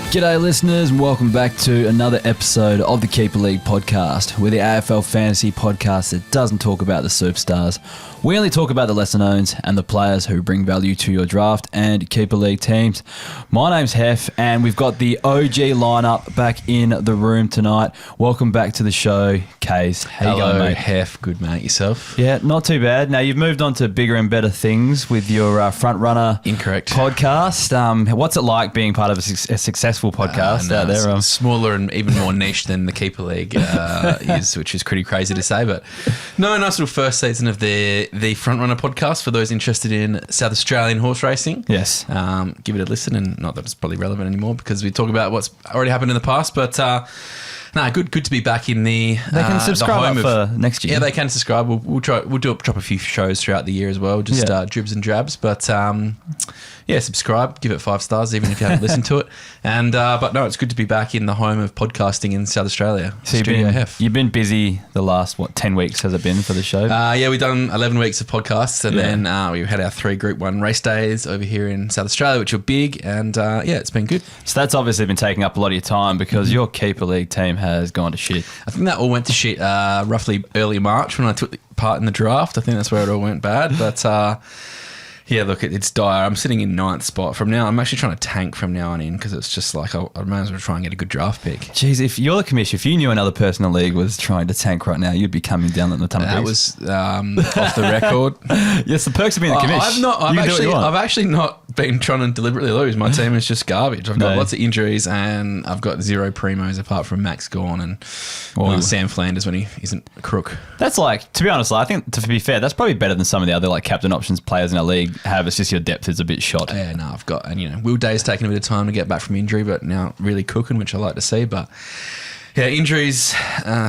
G'day listeners and welcome back to another episode of the Keeper League podcast. We're the AFL Fantasy podcast that doesn't talk about the superstars. We only talk about the lesser knowns and the players who bring value to your draft and Keeper League teams. My name's Heff and we've got the OG lineup back in the room tonight. Welcome back to the show, Kaes. How you going, mate? Heff. Good, mate. Yourself? Yeah, not too bad. Now, you've moved on to bigger and better things with your Front Runner Incorrect podcast. What's it like being part of a successful podcast out there? It's smaller and even more niche than the Keeper League is, which is pretty crazy to say. But no, nice little first season of the Front Runner podcast for those interested in South Australian horse racing. Yes. Give it a listen, and not that it's probably relevant anymore because we talk about what's already happened in the past, but good to be back in the They can subscribe for next year. Yeah, they can subscribe. We'll drop a few shows throughout the year as well, just dribs and drabs. But subscribe, give it 5 stars, even if you haven't listened to it. And but no, it's good to be back in the home of podcasting in South Australia. So you've been busy the last 10 weeks has it been for the show? We've done 11 weeks of podcasts, and then we had our 3 Group 1 race days over here in South Australia, which are big, and it's been good. So that's obviously been taking up a lot of your time because your Keeper League team has gone to shit. I think that all went to shit roughly early March when I took part in the draft. I think that's where it all went bad, but look, it's dire. I'm sitting in 9th spot from now. I'm actually trying to tank from now on in because it's just like I might as well try and get a good draft pick. Jeez, if you're the commissioner, if you knew another person in the league was trying to tank right now, you'd be coming down on a ton of bricks. That was off the record. Yes, the perks of being the commissioner. I've actually not been trying to deliberately lose. My team is just garbage. I've got lots of injuries and I've got 0 primos apart from Max Gawn and Sam Flanders when he isn't a crook. That's like, to be honest, I think to be fair, that's probably better than some of the other like captain options players in our league have. It's just your depth is a bit shot. Yeah, no, I've got, and Will Day's taken a bit of time to get back from injury, but now really cooking, which I like to see. But yeah, injuries,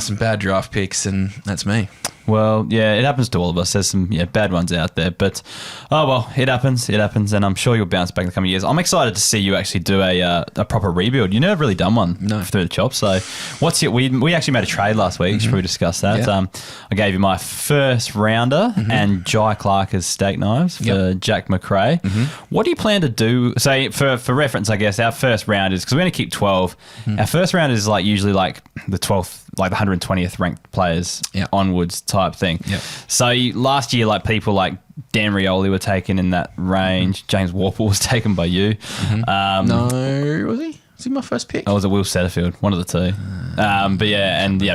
some bad draft picks, and that's me. Well, yeah, it happens to all of us. There's some bad ones out there, but it happens, and I'm sure you'll bounce back in the coming years. I'm excited to see you actually do a proper rebuild. You've never really done one through the chops. So we actually made a trade last week. Should we discuss that? Yeah. I gave you my first rounder and Jai Clark as steak knives for Jack McRae. What do you plan to do? So for reference, I guess, our first round is, because we're going to keep 12, our first round is like usually like the 12th, like the 120th ranked players onwards type thing. Yep. So last year, like people like Dan Rioli were taken in that range. James Warple was taken by you. No, was he? Was he my first pick? I was a Will Setterfield, one of the two.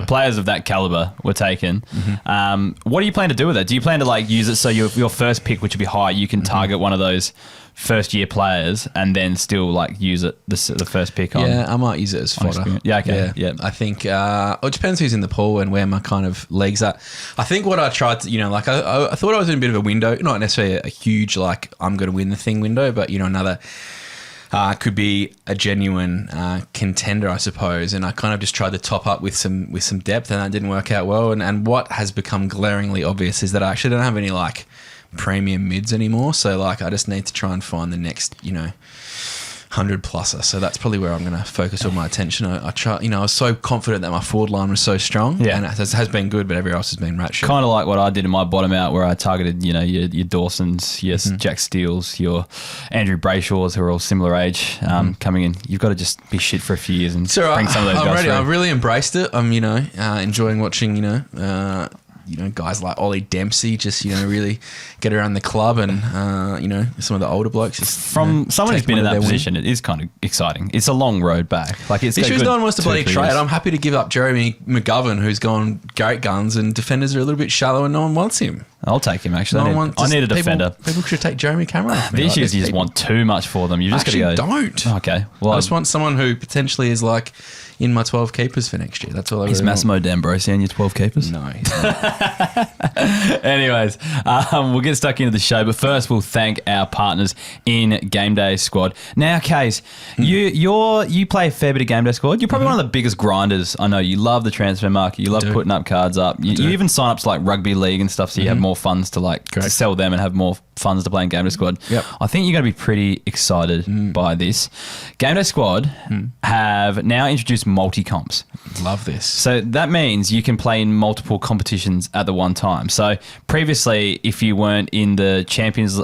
Players of that caliber were taken. What do you plan to do with it? Do you plan to like use it so your first pick, which would be high, you can target one of those first year players and then still like use it the first pick on? Yeah, I might use it as fodder. Yeah, okay. Yeah. I think it depends who's in the pool and where my kind of legs are. I think what I tried to, I thought I was in a bit of a window, not necessarily a huge like I'm going to win the thing window, but another could be a genuine contender, I suppose. And I kind of just tried to top up with some depth, and that didn't work out well. And what has become glaringly obvious is that I actually don't have any like premium mids anymore. So like I just need to try and find the next 100 pluser. So that's probably where I'm going to focus all my attention. I try, I was so confident that my forward line was so strong, and it has been good, but everywhere else has been rat shit. Kind of like what I did in my bottom out, where I targeted, your Dawsons, Jack Steeles, your Andrew Brayshaws, who are all similar age, coming in. You've got to just be shit for a few years and bring some of those guys through. I've really embraced it. I'm, enjoying watching, guys like Ollie Dempsey just, really get around the club, and, some of the older blokes. Just, from someone who's been in that position, it is kind of exciting. It's a long road back. Like it's no one wants to bloody trade. I'm happy to give up Jeremy McGovern, who's gone great guns, and defenders are a little bit shallow and no one wants him. I'll take him, actually. I need a defender. People should take Jeremy Cameron. The issue is you just want too much for them. You just got to go. Don't. Okay. Well, I just want someone who potentially is like in my 12 keepers for next year. That's all I really want. Is Massimo D'Ambrosio in your 12 keepers? No, he's not. Anyways, we'll get stuck into the show, but first we'll thank our partners in GameDay Squad. Now, Kaes, you play a fair bit of GameDay Squad. You're probably one of the biggest grinders I know. You love the transfer market. You love putting up cards up. You even sign up to like rugby league and stuff, so you have more funds to like to sell them and have more funds to play in GameDay Squad. Yep. I think you're going to be pretty excited by this. GameDay Squad have now introduced multi-comps. Love this. So that means you can play in multiple competitions at the one time. So previously, if you weren't in the Champions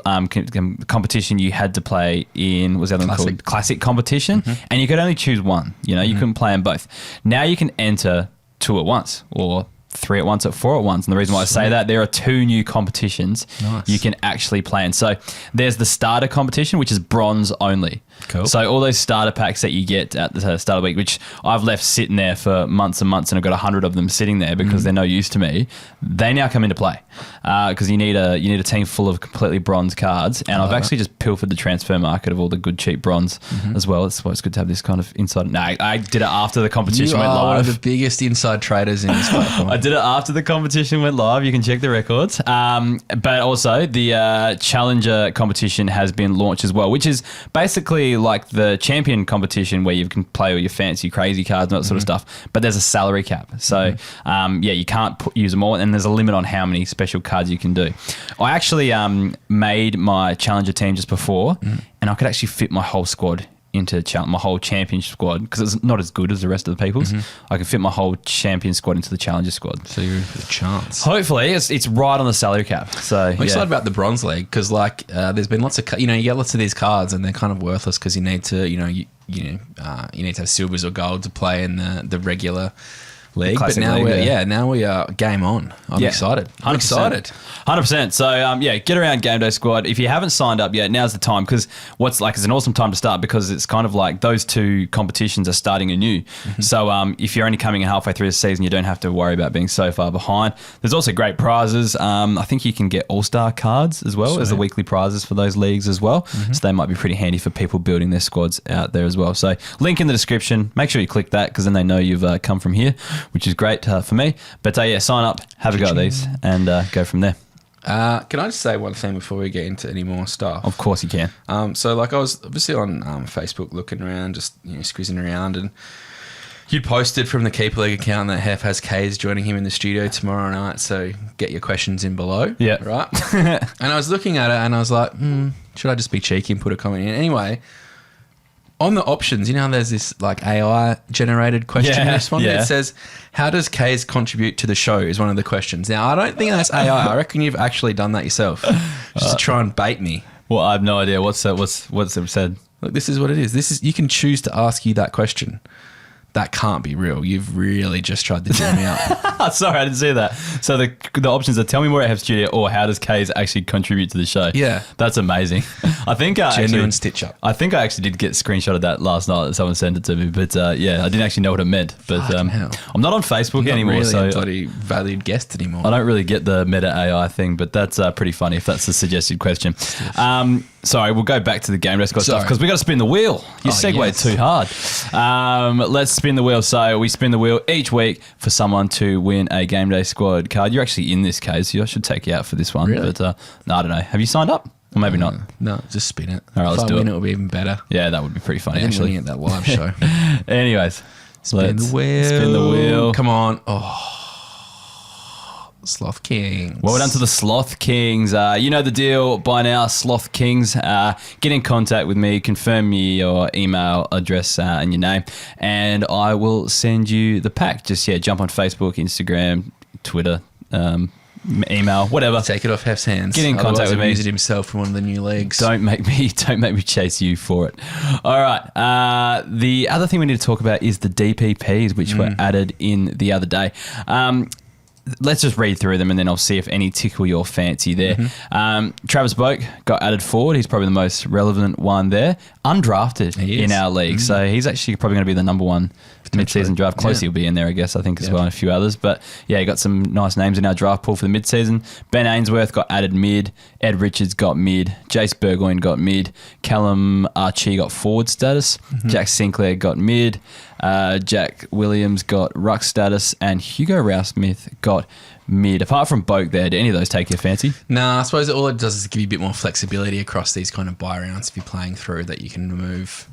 competition, you had to play in, what's the other one called? Classic competition. And you could only choose one. You know, you couldn't play in both. Now you can enter 2 at once or 3 at once, at 4 at once. And the reason why I say that, there are 2 new competitions you can actually play in. So there's the starter competition, which is bronze only. Cool. So all those starter packs that you get at the start of the week, which I've left sitting there for months and months, and I've got 100 of them sitting there because they're no use to me. They now come into play because you need a team full of completely bronze cards. And I've actually just pilfered the transfer market of all the good cheap bronze as well. It's always good to have this kind of inside. No, I did it after the competition went live. You are one of the biggest inside traders in this platform. I did it after the competition went live. You can check the records. But also the Challenger competition has been launched as well, which is basically like the champion competition where you can play all your fancy crazy cards and that sort of stuff. But there's a salary cap. So, you can't use them all. And there's a limit on how many special cards you can do. I actually made my Challenger team just before, and I could actually fit my whole squad into my whole champion squad because it's not as good as the rest of the people's. I can fit my whole champion squad into the Challenger squad. So you're in for the chance. Hopefully, it's right on the salary cap. So I'm excited about the bronze league because there's been lots of you get lots of these cards and they're kind of worthless because you need to you need to have silvers or gold to play in the regular league. But now we are game on. I'm excited. 100%. So get around GameDay Squad. If you haven't signed up yet, now's the time because it's an awesome time to start because it's kind of like those 2 competitions are starting anew. So if you're only coming in halfway through the season, you don't have to worry about being so far behind. There's also great prizes. I think you can get all-star cards as well as the weekly prizes for those leagues as well. So they might be pretty handy for people building their squads out there as well. So link in the description. Make sure you click that because then they know you've come from here, which is great for me. But sign up, have a go at these, and go from there. Can I just say one thing before we get into any more stuff? Of course you can. So I was obviously on Facebook looking around, just squizzing around, and you posted from the Keeper League account that Heff has Kaes joining him in the studio tomorrow night. So get your questions in below. Yeah. Right. And I was looking at it and I was like, should I just be cheeky and put a comment in? Anyway, on the options, there's this like AI generated question and respond. It says, how does Kaes contribute to the show is one of the questions. Now, I don't think that's AI. I reckon you've actually done that yourself just to try and bait me. Well, I have no idea. What's it said? Look, this is what it is. You can choose to ask you that question. That can't be real. You've really just tried to do me out. Sorry, I didn't see that. So the options are tell me more at Heff Studio or how does Kaes actually contribute to the show? Yeah. That's amazing. I think genuine stitch up. I think I actually did get a screenshot of that last night that someone sent it to me. But I didn't actually know what it meant. But I'm not on Facebook anymore. Really so a bloody valued guest anymore. I don't really get the meta AI thing, but that's pretty funny if that's the suggested question. Sorry, we'll go back to the GameDay Squad stuff because we got to spin the wheel. You segued too hard. Let's spin the wheel. So we spin the wheel each week for someone to win a GameDay Squad card. You're actually in this case. So I should take you out for this one. Really? But no, I don't know. Have you signed up? Or maybe not. No, just spin it. All right, let's do it. If I win, it'll be even better. Yeah, that would be pretty funny, actually. At that live show. Anyways, spin the wheel. Spin the wheel. Come on. Sloth Kings. Well done to the Sloth Kings. You know the deal by now, Sloth Kings. Get in contact with me, confirm me your email address and your name, and I will send you the pack. Just jump on Facebook, Instagram, Twitter, email, whatever. Take it off Heff's hands. Get in contact with me. Use it himself for one of the new leagues. Don't make me chase you for it. All right. The other thing we need to talk about is the DPPs, which were added in the other day. Let's just read through them and then I'll see if any tickle your fancy there. Travis Boak got added forward. He's probably the most relevant one there. Undrafted in our league. So he's actually probably going to be the number one mid-season draft. Closey will be in there, I guess, as well, and a few others. But he got some nice names in our draft pool for the mid-season. Ben Ainsworth got added mid. Ed Richards got mid. Jace Burgoyne got mid. Callum Archie got forward status. Jack Sinclair got mid. Jack Williams got ruck status. And Hugo Rouse-Smith got mid. Apart from Boak there, do any of those take your fancy? Nah, I suppose all it does is give you a bit more flexibility across these kind of buy rounds if you're playing through, that you can remove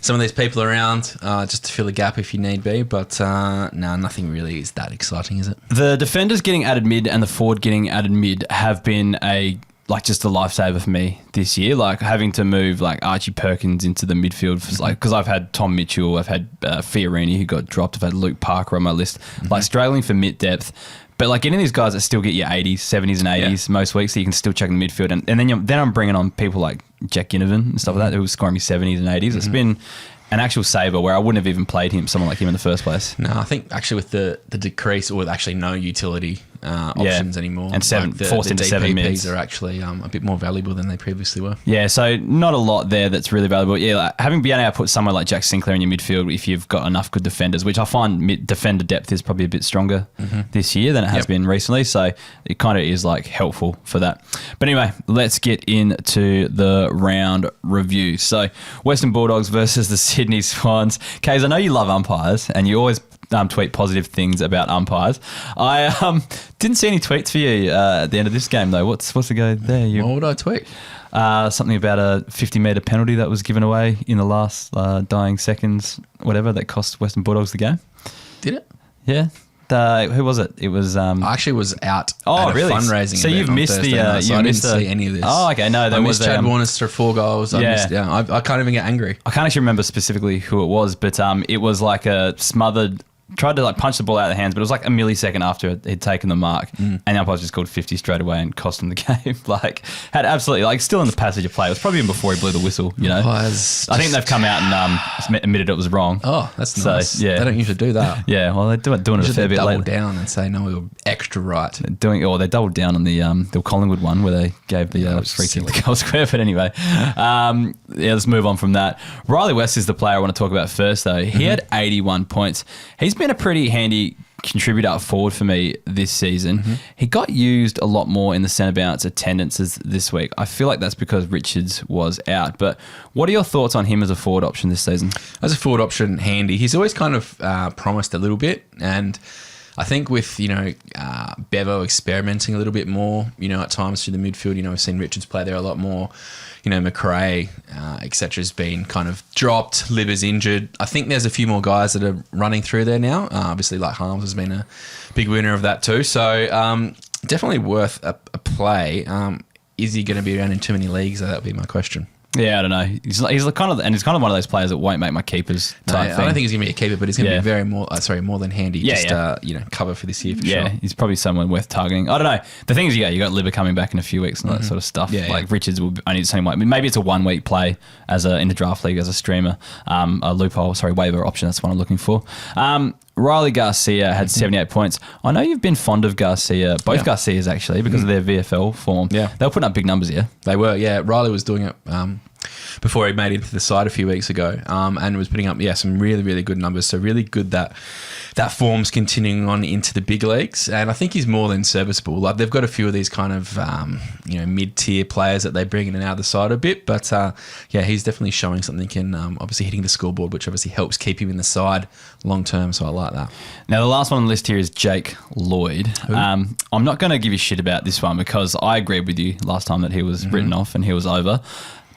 some of these people around just to fill a gap if you need be. But nothing really is that exciting, is it? The defenders getting added mid and the forward getting added mid have been a like just a lifesaver for me this year. Like having to move like Archie Perkins into the midfield for, like, because I've had Tom Mitchell, I've had Fiorini who got dropped, I've had Luke Parker on my list, like struggling for mid depth. But like getting these guys that still get your 80s, 70s and 80s most weeks, so you can still check in the midfield. And then I'm bringing on people like Jack Ginnivan and stuff like that who was scoring me 70s and 80s. It's been an actual saver where I wouldn't have even played someone like him in the first place. No, I think actually with the decrease or with actually no utility options anymore, and forced into 7 mids are actually a bit more valuable than they previously were. Yeah, so not a lot there that's really valuable. Yeah, like having been able to put someone like Jack Sinclair in your midfield if you've got enough good defenders, which I find defender depth is probably a bit stronger this year than it has been recently. So it kind of is like helpful for that. But anyway, let's get into the round review. So Western Bulldogs versus the Sydney Swans. Kaes, I know you love umpires and you always tweet positive things about umpires. I didn't see any tweets for you at the end of this game though. What's the go there? What would I tweet? Something about a 50-metre penalty that was given away in the last dying seconds, whatever, that cost Western Bulldogs the game. Did it? Yeah. Who was it? It was. I actually was out. Oh, at really? A fundraising. So you've missed the. I didn't see any of this. Oh, okay. No, I missed Chad Warner's for 4 goals. I can't even get angry. I can't actually remember specifically who it was, but it was like a smothered. Tried to like punch the ball out of the hands, but it was like a millisecond after he'd taken the mark, and the umpire just called 50 straight away and cost him the game. Like had absolutely like still in the passage of play. It was probably even before he blew the whistle. You know, I think they've come out and admitted it was wrong. Oh, that's nice. Yeah, they don't usually do that. Yeah, well they're doing it a fair bit later. Double down and say no, we were extra right. They doubled down on the Collingwood one where they gave the free kick to goal square. But anyway, let's move on from that. Riley West is the player I want to talk about first, though. He had 81 points. He's been a pretty handy contributor up forward for me this season. He got used a lot more in the centre bounce attendances this week. I feel like that's because Richards was out. But what are your thoughts on him as a forward option this season? As a forward option, handy. He's always kind of promised a little bit, and I think with, Bevo experimenting a little bit more, at times through the midfield, we've seen Richards play there a lot more. McRae, etc. has been kind of dropped. Libber's injured. I think there's a few more guys that are running through there now. Obviously, like Harms has been a big winner of that too. So definitely worth a play. Is he going to be around in too many leagues? That would be my question. Yeah, I don't know. He's kind of one of those players that won't make my keepers type thing. I don't think he's going to be a keeper, but he's going to be more than handy. Cover for this year for sure. Yeah, he's probably someone worth targeting. I don't know. The thing is, you got Libber coming back in a few weeks and that sort of stuff. Richards will only the same way. Maybe it's a 1 week play in the draft league as a streamer. A waiver option. That's what I'm looking for. Riley Garcia had 78 points. I know you've been fond of Garcia, both Garcias actually, because of their VFL form. Yeah. They were putting up big numbers here. They were, yeah. Riley was doing it before he made it to the side a few weeks ago and was putting up, some really, really good numbers. So really good that form's continuing on into the big leagues. And I think he's more than serviceable. Like they've got a few of these kind of, mid-tier players that they bring in and out of the side a bit. But he's definitely showing something and obviously hitting the scoreboard, which obviously helps keep him in the side long term. So I like that. Now, the last one on the list here is Jake Lloyd. I'm not going to give you shit about this one because I agreed with you last time that he was written off and he was over.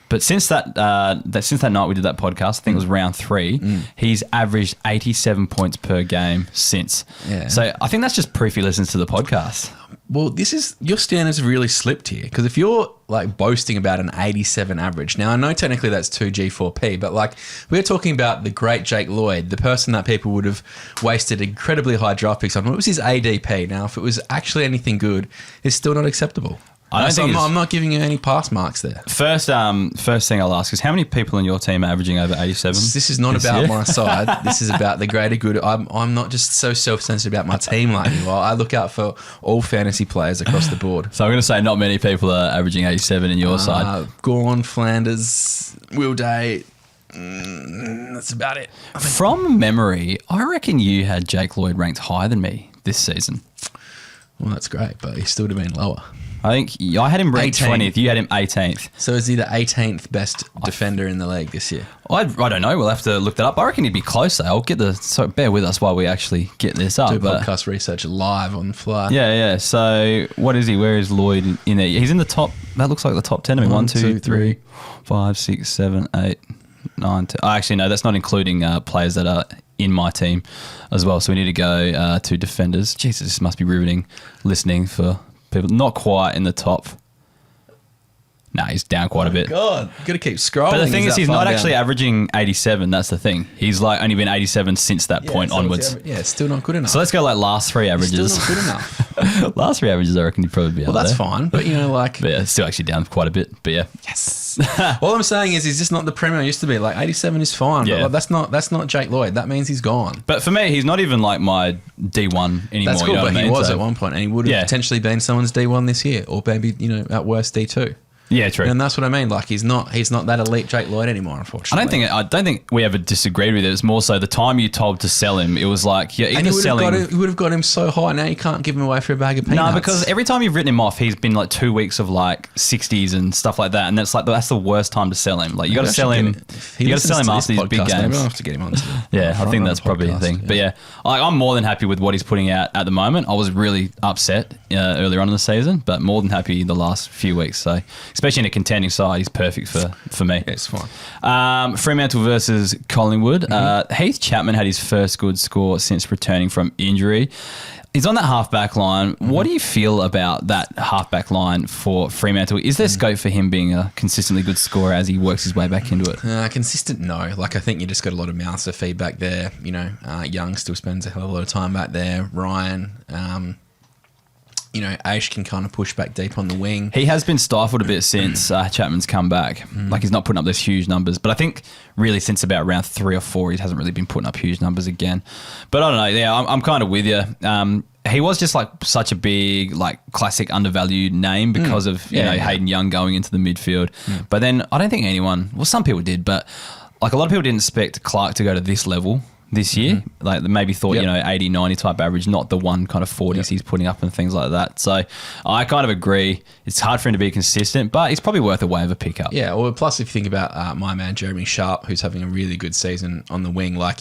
But since that night we did that podcast, I think it was round 3, he's averaged 87 points per game since. Yeah. So I think that's just proof he listens to the podcast. Well, your standards have really slipped here because if you're like boasting about an 87 average, now I know technically that's 2G4P, but like we're talking about the great Jake Lloyd, the person that people would have wasted incredibly high draft picks on. What was his ADP? Now, if it was actually anything good, it's still not acceptable. I'm not giving you any pass marks there. First thing I'll ask is how many people in your team are averaging over 87? This is not about my side. This is about the greater good. I'm not just so self-sensitive about my team like you are. I look out for all fantasy players across the board. So I'm going to say not many people are averaging 87 in your side. Gawn, Flanders, Will Day. That's about it. From memory, I reckon you had Jake Lloyd ranked higher than me this season. Well, that's great, but he still would have been lower. I think I had him ranked 20th. You had him 18th. So is he the 18th best defender in the league this year? I don't know. We'll have to look that up. I reckon he'd be closer. So bear with us while we actually get this up. Do podcast research live on the fly. Yeah. So what is he? Where is Lloyd in there? He's in the top. That looks like the top 10. 1, 2, 3, 5, 6, 7, 8, 9, 10. Actually, no, that's not including players that are in my team as well. So we need to go to defenders. Jesus, this must be riveting listening for people not quite in the top Nah, he's down quite a bit. God, you got to keep scrolling. But the thing is, he's not actually down. averaging 87. That's the thing. He's like only been 87 since that point onwards. It's still not good enough. So let's go like last three averages. Still not good enough. Last three averages, I reckon he'd probably be out Well, that's there. fine. But, like... But yeah, still actually down quite a bit. But yeah. Yes. All I'm saying is he's just not the Premier used to be. Like, 87 is fine. Yeah. But like, that's not Jake Lloyd. That means he's gone. But for me, he's not even like my D1 anymore. That's cool, you know but what I he mean? was So- at one point, and he would have potentially been someone's D1 this year, or maybe, at worst D2. Yeah, true. And that's what I mean. Like, he's not that elite Jake Lloyd anymore, unfortunately. I don't think we ever disagreed with it. It's more so the time you told to sell him, it was like you're And either selling. you would have got him so high. Now you can't give him away for a bag of peanuts. No, because every time you've written him off, he's been like 2 weeks of like 60s and stuff like that, and that's the worst time to sell him. Like you got to sell him. You got to sell him after these big games. Maybe I'll have to get him on. Yeah, I think that's probably the thing. Yeah. But yeah, I'm more than happy with what he's putting out at the moment. I was really upset earlier on in the season, but more than happy the last few weeks. So especially in a contending side, he's perfect for me. Yeah, it's fine. Fremantle versus Collingwood. Heath Chapman had his first good score since returning from injury. He's on that half-back line. What do you feel about that half-back line for Fremantle? Is there scope for him being a consistently good scorer as he works his way back into it? Consistent, no. Like, I think you just got a lot of mouths to feed back there. Young still spends a hell of a lot of time back there. Ryan, Aish can kind of push back deep on the wing. He has been stifled a bit since Chapman's come back. Like, he's not putting up those huge numbers. But I think really since about round 3 or 4, he hasn't really been putting up huge numbers again. But I don't know. Yeah, I'm kind of with you. He was just like such a big, like classic undervalued name because of Hayden Young going into the midfield. But then I don't think some people did, but like a lot of people didn't expect Clark to go to this level this year. Like maybe thought, 80, 90 type average, not the one kind of 40s he's putting up and things like that. So I kind of agree. It's hard for him to be consistent, but he's probably worth a waiver pickup. Yeah, well, plus if you think about my man Jeremy Sharp, who's having a really good season on the wing, like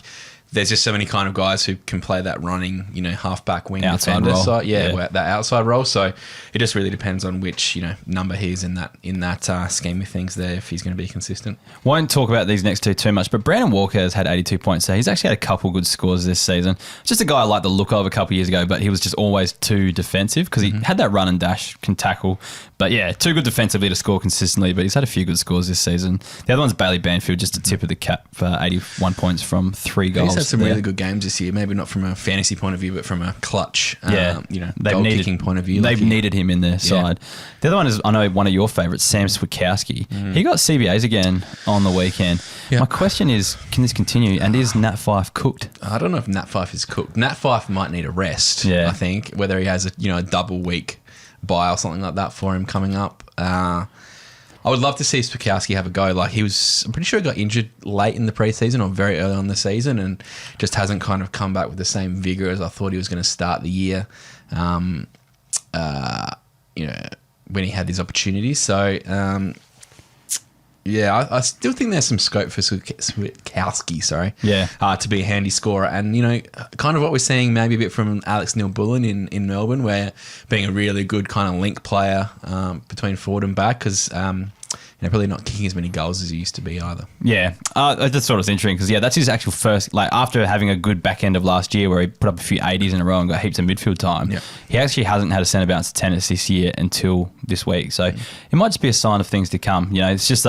there's just so many kind of guys who can play that running, half-back wing outside defender role. side. That outside role. So it just really depends on which, number he's in that scheme of things there, if he's going to be consistent. Won't talk about these next two too much, but Brandon Walker has had 82 points, so he's actually had a couple good scores this season. Just a guy I liked the look of a couple years ago, but he was just always too defensive because he had that run and dash, can tackle. But yeah, too good defensively to score consistently, but he's had a few good scores this season. The other one's Bailey Banfield, just a tip of the cap for 81 points from 3 goals. He's had some really good games this year, maybe not from a fantasy point of view, but from a clutch, goal-kicking point of view. They've needed him in their side. The other one is, I know one of your favourites, Sam Swikowski. He got CBAs again on the weekend. Yeah. My question is, can this continue? And is Nat Fyfe cooked? I don't know if Nat Fyfe is cooked. Nat Fyfe might need a rest, I think, whether he has a double week bye or something like that for him coming up. I would love to see Swikowski have a go. Like I'm pretty sure he got injured late in the preseason or very early on the season and just hasn't kind of come back with the same vigor as I thought he was going to start the year, when he had these opportunities. So, I still think there's some scope for Swikowski, to be a handy scorer. And, kind of what we're seeing maybe a bit from Alex Neil-Bullen in Melbourne, where being a really good kind of link player between forward and back, because probably not kicking as many goals as he used to be either. Yeah, that's sort of interesting because, that's his actual first, like after having a good back end of last year where he put up a few 80s in a row and got heaps of midfield time, he actually hasn't had a centre bounce tennis this year until this week. So it might just be a sign of things to come. It's just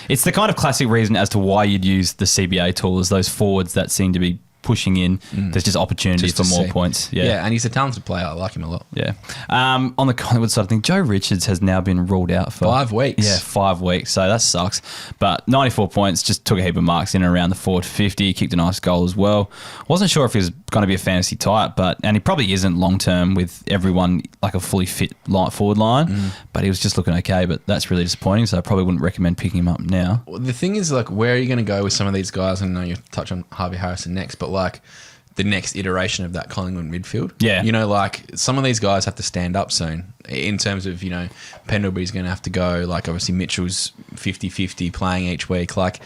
it's the kind of classic reason as to why you'd use the CBA tool, is those forwards that seem to be pushing in. There's just opportunity for more points. Yeah, and he's a talented player. I like him a lot. Yeah. On the Collingwood side of things, Joe Richards has now been ruled out for 5 weeks. Yeah, 5 weeks. So that sucks. But 94 points, just took a heap of marks in and around the forward 50. Kicked a nice goal as well. Wasn't sure if he was going to be a fantasy type, and he probably isn't long term with everyone like a fully fit forward line. But he was just looking okay. But that's really disappointing. So I probably wouldn't recommend picking him up now. Well, the thing is, like, where are you going to go with some of these guys? I know you touch on Harvey Harrison next, but like the next iteration of that Collingwood midfield. Yeah. Like some of these guys have to stand up soon in terms of, Pendlebury's going to have to go. Like obviously Mitchell's 50-50 playing each week. Like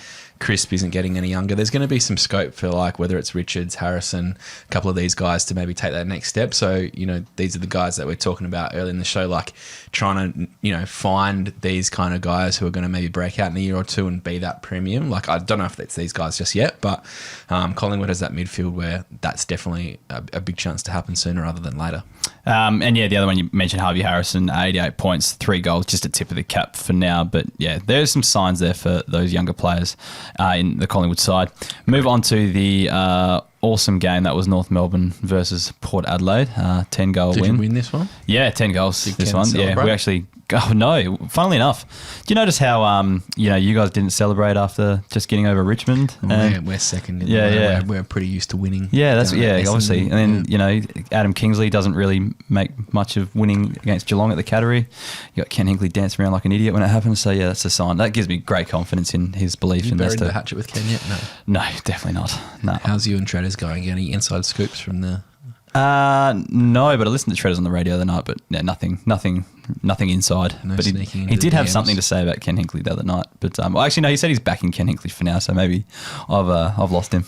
Crisp isn't getting any younger. There's going to be some scope for like whether it's Richards, Harrison, a couple of these guys to maybe take that next step. So, these are the guys that we're talking about early in the show, like trying to, find these kind of guys who are going to maybe break out in a year or two and be that premium. Like, I don't know if it's these guys just yet, but Collingwood has that midfield where that's definitely a big chance to happen sooner rather than later. The other one you mentioned, Harvey Harrison, 88 points, 3 goals, just a tip of the cap for now. But yeah, there's some signs there for those younger players in the Collingwood side. Move on to the awesome game that was North Melbourne versus Port Adelaide. 10-goal win. Did you win this one? Yeah, 10 goals Did this Ken one. celebrate? Yeah, we actually... Oh, no. Funnily enough, do you notice how you guys didn't celebrate after just getting over Richmond? We're second. We're pretty used to winning. Yeah, obviously. And then Adam Kingsley doesn't really make much of winning against Geelong at the Cattery. You got Ken Hinkley dancing around like an idiot when it happens. So yeah, that's a sign. That gives me great confidence in his belief in this. You buried the hatchet with Ken yet? No, definitely not. No. How's you and Treaders going? Any inside scoops from the? No, but I listened to Treaders on the radio the other night, but yeah, nothing inside. No but sneaking into he did the have DMs. something to say about Ken Hinkley the other night. But actually, no, he said he's backing Ken Hinkley for now, so maybe I've lost him.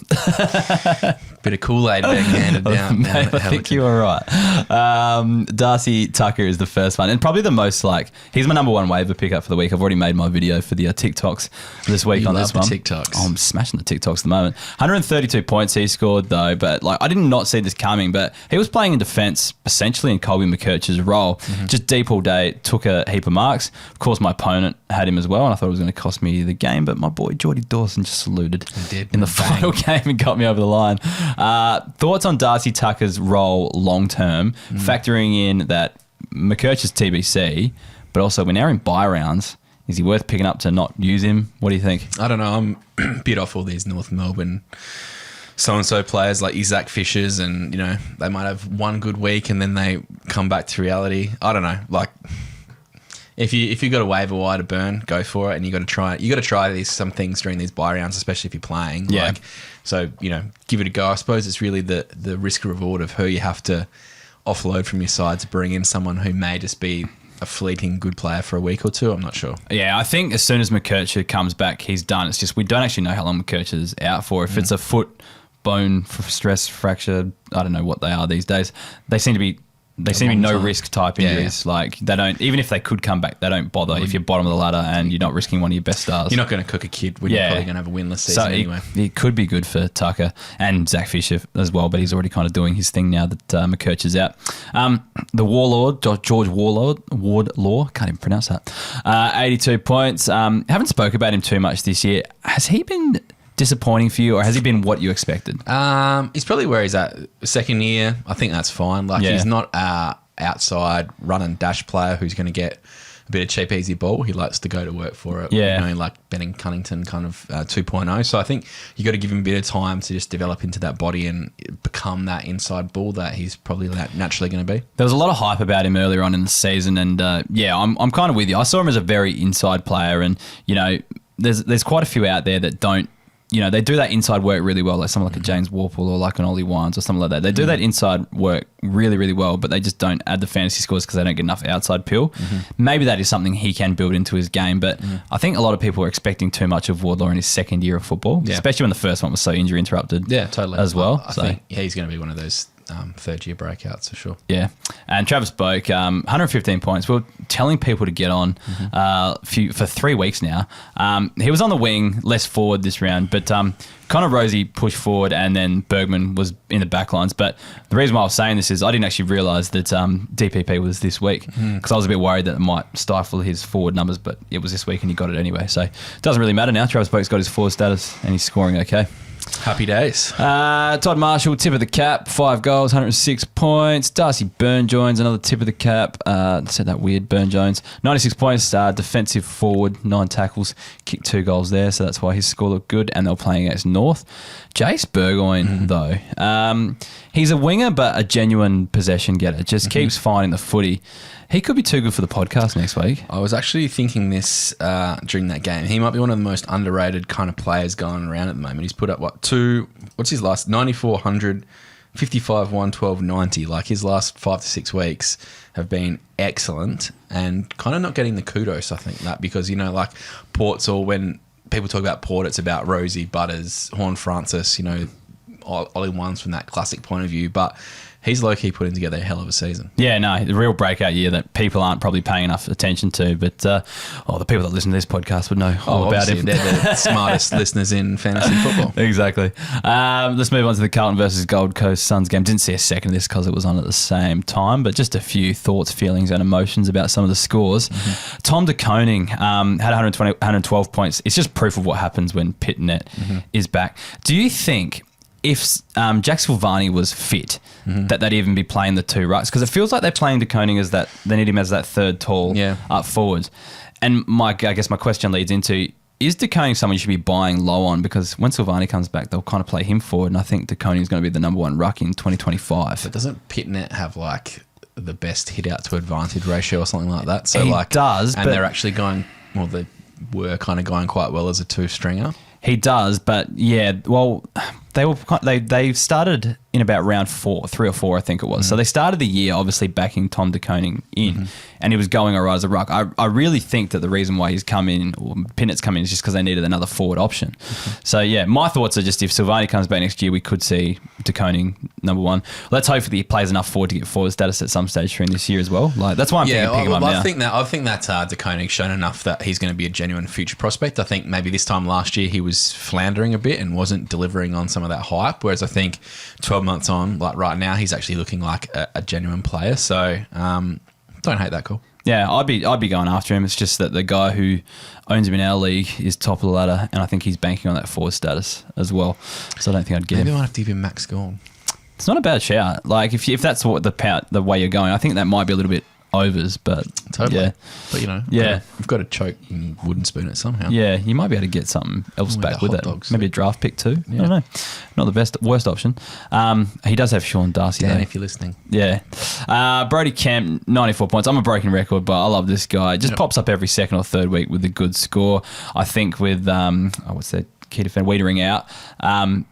Bit of Kool-Aid being handed down. Mate, I think you were right. Darcy Tucker is the first one, and probably the most he's my number one waiver pickup for the week. I've already made my video for the TikToks this week You on love this the one. TikToks. Oh, I'm smashing the TikToks at the moment. 132 points he scored though, but I did not see this coming. But he was playing in defence essentially in Colby McKerch's role, just deep all day. Took a heap of marks. Of course, my opponent had him as well, and I thought it was going to cost me the game. But my boy Geordie Dawson just saluted in the final game and got me over the line. Thoughts on Darcy Tucker's role long term, factoring in that McKerch's TBC, but also we're now in bye rounds. Is he worth picking up to not use him? What do you think? I don't know. I'm a bit off all these North Melbourne so-and-so players like Isaac Fishers, and they might have one good week and then they come back to reality. I don't know. If you got a waiver wire to burn, go for it, and you got to try some things during these bye rounds, especially if you're playing. Yeah. So give it a go. I suppose it's really the risk reward of who you have to offload from your side to bring in someone who may just be a fleeting good player for a week or two. I'm not sure. Yeah, I think as soon as McKercher comes back, he's done. It's just we don't actually know how long McKercher's out for. If it's a foot bone stress fracture, I don't know what they are these days. They seem to be no risk type injuries. Yeah. Like they don't, even if they could come back, they don't bother if you're bottom of the ladder and you're not risking one of your best stars. You're not going to cook a kid when you're probably going to have a winless season anyway. It could be good for Tucker and Zach Fisher as well, but he's already kind of doing his thing now that McKercher's out. The Warlord, George Wardlaw, can't even pronounce that. 82 points. Haven't spoke about him too much this year. Has he been disappointing for you, or has he been what you expected? He's probably where he's at. Second year, I think that's fine. He's not a outside run and dash player who's going to get a bit of cheap, easy ball. He likes to go to work for it. Yeah. Like Benning Cunnington kind of 2.0. So I think you got to give him a bit of time to just develop into that body and become that inside bull that he's probably naturally going to be. There was a lot of hype about him earlier on in the season, and I'm kind of with you. I saw him as a very inside player, and there's quite a few out there that don't. They do that inside work really well, like someone like a James Warple or like an Ollie Wines or something like that. They do that inside work really, really well, but they just don't add the fantasy scores because they don't get enough outside pill. Maybe that is something he can build into his game, but I think a lot of people are expecting too much of Wardlaw in his second year of football, especially when the first one was so injury interrupted. Yeah, totally. As well. I think he's going to be one of those third-year breakouts for sure. Yeah. And Travis Boak, 115 points. We were telling people to get on for 3 weeks now. He was on the wing, less forward this round, but Connor Rosie pushed forward and then Bergman was in the back lines. But the reason why I was saying this is I didn't actually realise that DPP was this week because I was a bit worried that it might stifle his forward numbers, but it was this week and he got it anyway. So it doesn't really matter now. Travis Boak's got his forward status and he's scoring okay. Happy days. Todd Marshall, tip of the cap, 5 goals, 106 points. Darcy Burn-Jones, another tip of the cap. Said that weird, Burn-Jones. 96 points, defensive forward, 9 tackles, kicked 2 goals there, so that's why his score looked good, and they were playing against North. Jace Burgoyne, though, he's a winger but a genuine possession getter, just keeps finding the footy. He could be too good for the podcast next week. I was actually thinking this during that game. He might be one of the most underrated kind of players going around at the moment. He's put up, what's his last? 9,400, 55, 112, 90. Like his last 5 to 6 weeks have been excellent and kind of not getting the kudos, I think, that because, like Port's all when people talk about Port, it's about Rosie, Butters, Horn Francis, Ollie Ones from that classic point of view. But he's low-key putting together a hell of a season. Yeah, no, the real breakout year that people aren't probably paying enough attention to. But the people that listen to this podcast would know all about him. They're the smartest listeners in fantasy football. Exactly. Let's move on to the Carlton versus Gold Coast Suns game. Didn't see a second of this because it was on at the same time, but just a few thoughts, feelings and emotions about some of the scores. Mm-hmm. Tom de Koning had 112 points. It's just proof of what happens when Pitnet is back. Do you think if Jack Silvani was fit, that they'd even be playing the two rucks? Because it feels like they're playing de Koning as that, they need him as that third tall up forward. And I guess my question leads into, is de Koning someone you should be buying low on? Because when Silvani comes back, they'll kind of play him forward, and I think de Koning is going to be the number one ruck in 2025. But doesn't Pitnet have like the best hit out to advantage ratio or something like that? So he does, and they're actually going, well, they were kind of going quite well as a two-stringer. He does, but they started in about round 3 or 4, I think it was. So they started the year obviously backing Tom de Koning in, and he was going all right as a ruck. I really think that the reason why he's come in, or Pinnet's come in, is just because they needed another forward option. So yeah, my thoughts are just if Silvani comes back next year, we could see de Koning number one. Let's hope that he plays enough forward to get forward status at some stage during this year as well. Like that's why I'm thinking pick him up now. I think that de Koning's shown enough that he's going to be a genuine future prospect. I think maybe this time last year he was floundering a bit and wasn't delivering on some of that hype, whereas I think 12 months on, like right now, he's actually looking like a genuine player. So don't hate that call. Yeah, I'd be going after him. It's just that the guy who owns him in our league is top of the ladder, and I think he's banking on that forward status as well. So I don't think I'd get him. Maybe I might have to give him max Gorn. It's not a bad shout. Like if that's what the way you're going, I think that might be a little bit overs, but totally. Yeah. But you've got to choke and wooden spoon it somehow. Yeah, you might be able to get something else back with it. Dogs. Maybe a draft pick too. Yeah. I don't know. Not the worst option. He does have Sean Darcy. Dan, though. if you're listening. Yeah. Brody Kemp, 94 points. I'm a broken record, but I love this guy. Just pops up every second or third week with a good score. I think with what's that? Key defender Wiedering out,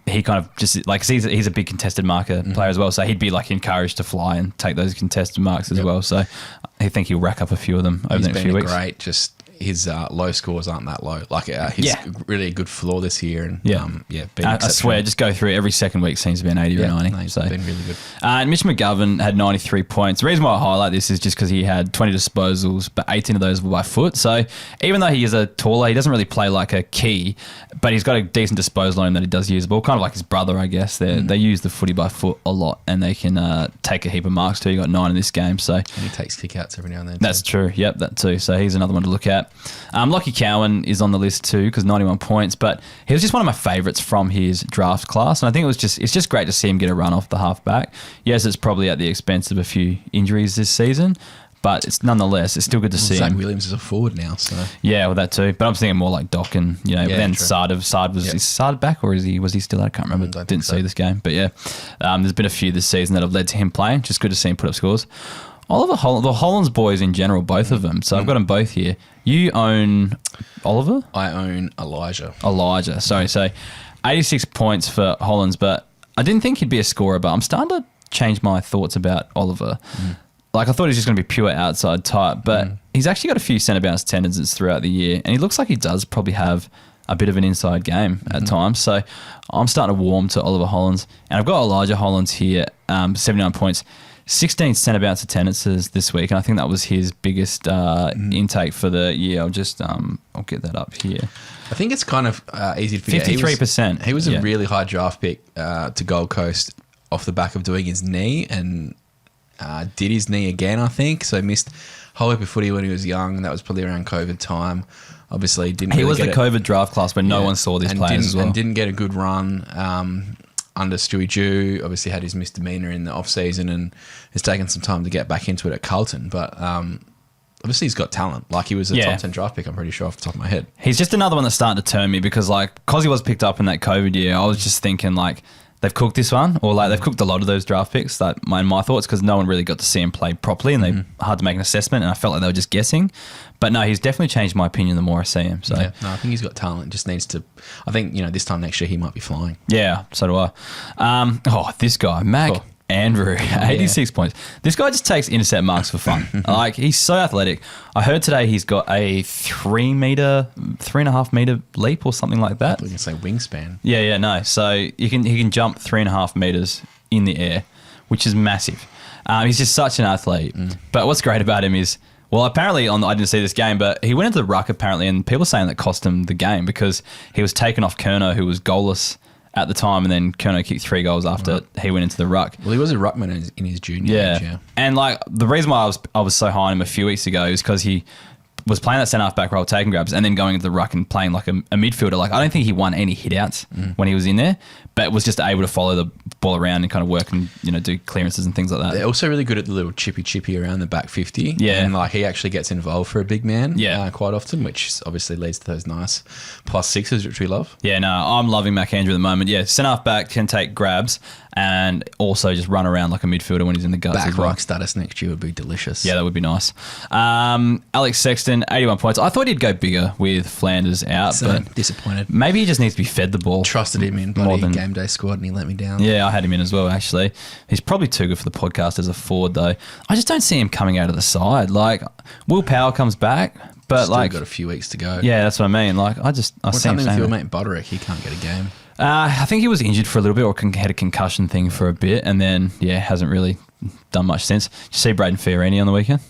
he kind of just like he's a big contested marker player as well, so he'd be like encouraged to fly and take those contested marks as well. So I think he'll rack up a few of them over the next few weeks. Great, just his low scores aren't that low. Like he's really a good floor this year, and I swear, just go through every second week seems to be an 80 or 90. He's been really good. And Mitch McGovern had 93 points. The reason why I highlight this is just because he had 20 disposals, but 18 of those were by foot. So even though he is a taller, he doesn't really play like a key, but he's got a decent disposal on him that he does use the ball, kind of like his brother, I guess. They use the footy by foot a lot, and they can take a heap of marks too. He got 9 in this game, so and he takes kickouts every now and then. That's true. Yep, that too. So he's another one to look at. Lockie Cowan is on the list too because 91 points, but he was just one of my favourites from his draft class, and I think it's just great to see him get a run off the halfback. Yes, it's probably at the expense of a few injuries this season, but it's nonetheless it's still good to see Zach him. Williams is a forward now, so yeah, well that too. But I'm thinking more like Doc and then true. Sard is Sard back or was he still out? I can't remember. Didn't see this game, but yeah, there's been a few this season that have led to him playing. Just good to see him put up scores. Oliver the Hollands boys in general, both of them. So I've got them both here. You own Oliver? I own Elijah. Sorry. So 86 points for Hollands, but I didn't think he'd be a scorer, but I'm starting to change my thoughts about Oliver. Like I thought he was just going to be pure outside type, but he's actually got a few centre bounce tendencies throughout the year, and he looks like he does probably have a bit of an inside game at times. So I'm starting to warm to Oliver Hollands, and I've got Elijah Hollands here, 79 points. 16 centre bounce attendances this week, and I think that was his biggest intake for the year. I'll get that up here. I think it's kind of easy to forget. 53%. He was a really high draft pick to Gold Coast off the back of doing his knee, and did his knee again, I think. So missed a whole heap of footy when he was young. That was probably around COVID time. Obviously, didn't. He was the COVID draft class, but no one saw these players as well. And didn't get a good run. Under Stewie Jew, obviously had his misdemeanor in the off season and has taken some time to get back into it at Carlton. But obviously he's got talent. Like he was a top 10 draft pick, I'm pretty sure off the top of my head. He's just another one that's starting to turn me because he was picked up in that COVID year, I was just thinking they've cooked this one, or they've cooked a lot of those draft picks. My thoughts, because no one really got to see him play properly, and they hard to make an assessment. And I felt like they were just guessing. But no, he's definitely changed my opinion the more I see him. So I think he's got talent. Just needs to. I think this time next year he might be flying. Yeah, so do I. This guy, Andrew, 86 points. This guy just takes intercept marks for fun. Like, he's so athletic. I heard today he's got a 3.5 meter leap or something like that. We can say wingspan. Yeah, no. So he can jump 3.5 meters in the air, which is massive. He's just such an athlete. But what's great about him is, well, apparently I didn't see this game, but he went into the ruck apparently, and people are saying that cost him the game because he was taken off Kerno, who was goalless at the time, and then Kerno kicked 3 goals after he went into the ruck. Well, he was a ruckman in his junior age, yeah. And like the reason why I was so high on him a few weeks ago is because he was playing that centre half back role, taking grabs, and then going into the ruck and playing like a midfielder. Like, I don't think he won any hit outs when he was in there, but was just able to follow the ball around and kind of work and, you know, do clearances and things like that. They're also really good at the little chippy around the back 50. Yeah. And like he actually gets involved for a big man quite often, which obviously leads to those nice +6s, which we love. Yeah, no, I'm loving McAndrew at the moment. Yeah, centre half back can take grabs and also just run around like a midfielder when he's in the guts. Back ruck status next year would be delicious. Yeah, that would be nice. Alex Sexton, 81 points. I thought he'd go bigger with Flanders out, but disappointed. Maybe he just needs to be fed the ball. Trusted him in bloody GameDay Squad and he let me down. Yeah, I had him in as well, actually. He's probably too good for the podcast as a forward, though. I just don't see him coming out of the side. Like, Will Power comes back, but Still like, got a few weeks to go. Yeah, that's what I mean. Like, What's happening with your mate Buderick? He can't get a game. I think he was injured for a little bit or had a concussion thing for a bit, and then, hasn't really done much since. Did you see Braden Fiorini on the weekend?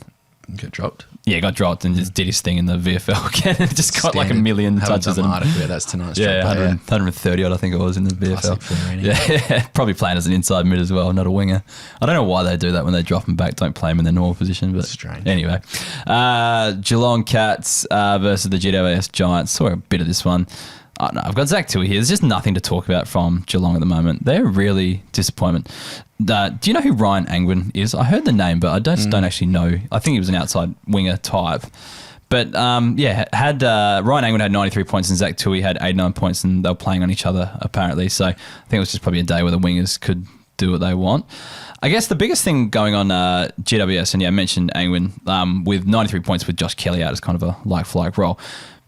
Get dropped? Yeah, got dropped and just did his thing in the VFL again. Just got like a million touches. That's tonight's job. 130 odd, I think it was in the VFL. Yeah, probably playing as an inside mid as well, not a winger. I don't know why they do that when they drop him back, don't play him in their normal position. But strange. Anyway, Geelong Cats versus the GWS Giants. Saw a bit of this one. Oh, no, I've got Zach Tui here. There's just nothing to talk about from Geelong at the moment. They're really disappointment. Do you know who Ryan Angwin is? I heard the name, but I don't actually know. I think he was an outside winger type. But Ryan Angwin had 93 points and Zach Tui had 89 points, and they were playing on each other apparently. So I think it was just probably a day where the wingers could do what they want. I guess the biggest thing going on GWS, and I mentioned Angwin with 93 points with Josh Kelly out as kind of a like-for-like role.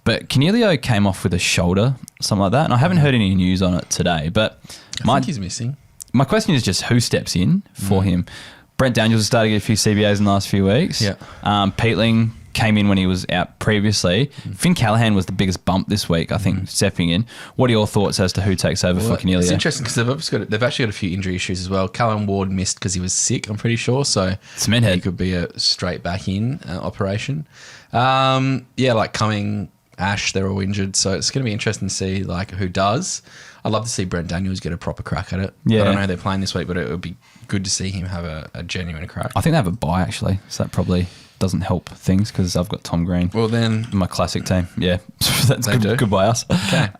But Cornelio came off with a shoulder, something like that, and I haven't heard any news on it today. But I think he's missing. My question is just who steps in for him. Brent Daniels has started to get a few CBAs in the last few weeks. Yeah. Peatling came in when he was out previously. Finn Callahan was the biggest bump this week, I think, stepping in. What are your thoughts as to who takes over for Cornelio? It's interesting because they've actually got a few injury issues as well. Callum Ward missed because he was sick, I'm pretty sure. So he could be a straight back in operation. Like Cumming, Ash, they're all injured, so it's going to be interesting to see like who does. I'd love to see Brent Daniels get a proper crack at it. Yeah. I don't know who they're playing this week, but it would be good to see him have a genuine crack. I think they have a bye actually, so that probably doesn't help things because I've got Tom Green. Well then, my classic team. Yeah, that's good by us. Okay,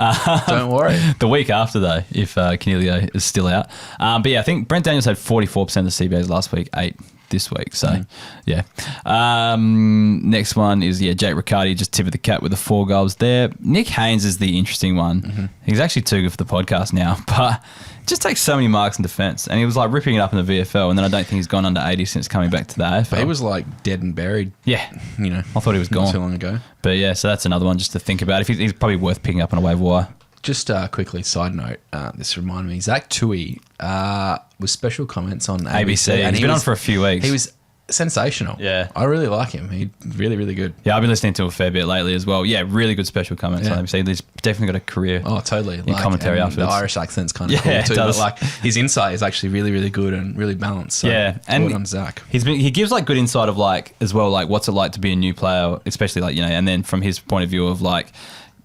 don't worry. The week after though, if Cornelio is still out, but yeah, I think Brent Daniels had 44% of the CBAs last week, 8 this week. So, next one is, Jake Riccardi, just tip of the cap with the 4 goals there. Nick Haynes is the interesting one. He's actually too good for the podcast now, but just takes so many marks in defence. And he was like ripping it up in the VFL, and then I don't think he's gone under 80 since coming back to the AFL. But he was like dead and buried. Yeah. I thought he was gone. Not too long ago. But yeah, so that's another one just to think about. If he's probably worth picking up on a waiver wire. Just quickly, side note, this reminded me, Zach Tui was special comments on ABC. And he's been on for a few weeks. He was sensational. Yeah. I really like him. He's really, really good. Yeah, I've been listening to him a fair bit lately as well. Yeah, really good special comments on ABC. He's definitely got a career. Oh, totally. In commentary afterwards. The Irish accent's kind of cool too. But like his insight is actually really, really good and really balanced. So and well done, Zach. He gives like good insight of like as well, like what's it like to be a new player, especially like, and then from his point of view of like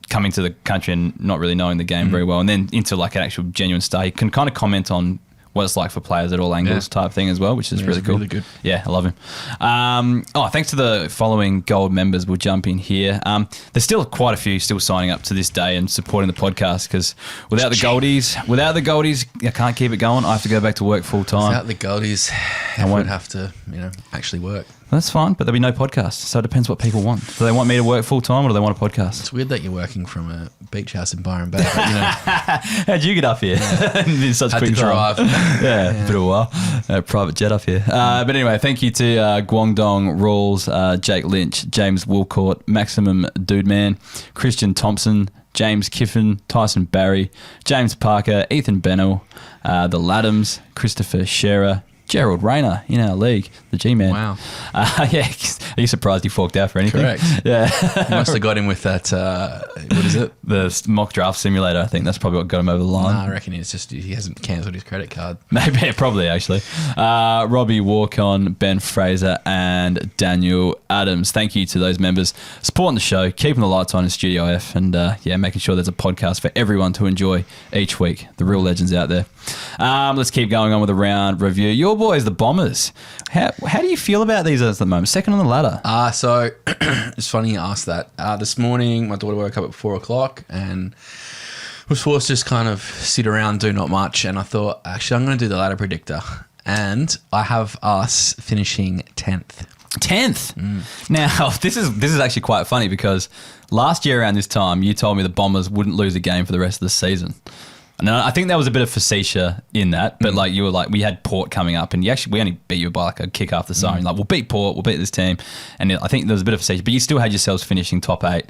coming to the country and not really knowing the game very well, and then into like an actual genuine star. He can kind of comment on what it's like for players at all angles type thing as well, which is really cool. Really good. Yeah, I love him. Thanks to the following gold members. We'll jump in here. There's still quite a few still signing up to this day and supporting the podcast because without the Goldies, I can't keep it going. I have to go back to work full time. Without the Goldies, I won't have to, actually work. That's fine, but there'll be no podcast. So it depends what people want. Do they want me to work full time or do they want a podcast? It's weird that you're working from a beach house in Byron Bay. But, how'd you get up here? In such quick drive. Yeah, bit of a while. Private jet up here. But anyway, thank you to Guangdong Rules, Jake Lynch, James Wilcourt, Maximum Dude Man, Christian Thompson, James Kiffin, Tyson Barry, James Parker, Ethan Bennell, the Laddams, Christopher Scherer, Gerald Rayner in our league, the G-Man. Wow. Yeah, are you surprised he forked out for anything? Correct. Yeah. You must have got him with that, what is it? The mock draft simulator, I think that's probably what got him over the line. I reckon he hasn't cancelled his credit card. Maybe, probably actually. Robbie Walk-on, Ben Fraser, and Daniel Adams. Thank you to those members supporting the show, keeping the lights on in Studio F, and making sure there's a podcast for everyone to enjoy each week. The real legends out there. Let's keep going on with a round review. Your boys, the Bombers. How do you feel about these at the moment? Second on the ladder. So it's funny you asked that. This morning, my daughter woke up at 4 o'clock and was forced to just kind of sit around, do not much. And I thought, actually, I'm going to do the ladder predictor. And I have us finishing 10th. 10th. Now, this is actually quite funny because last year around this time, you told me the Bombers wouldn't lose a game for the rest of the season. And I think there was a bit of facetious in that, but like you were like, we had Port coming up, and we only beat you by like a kick after siren. Like, we'll beat Port, we'll beat this team, and I think there was a bit of facetious, but you still had yourselves finishing top 8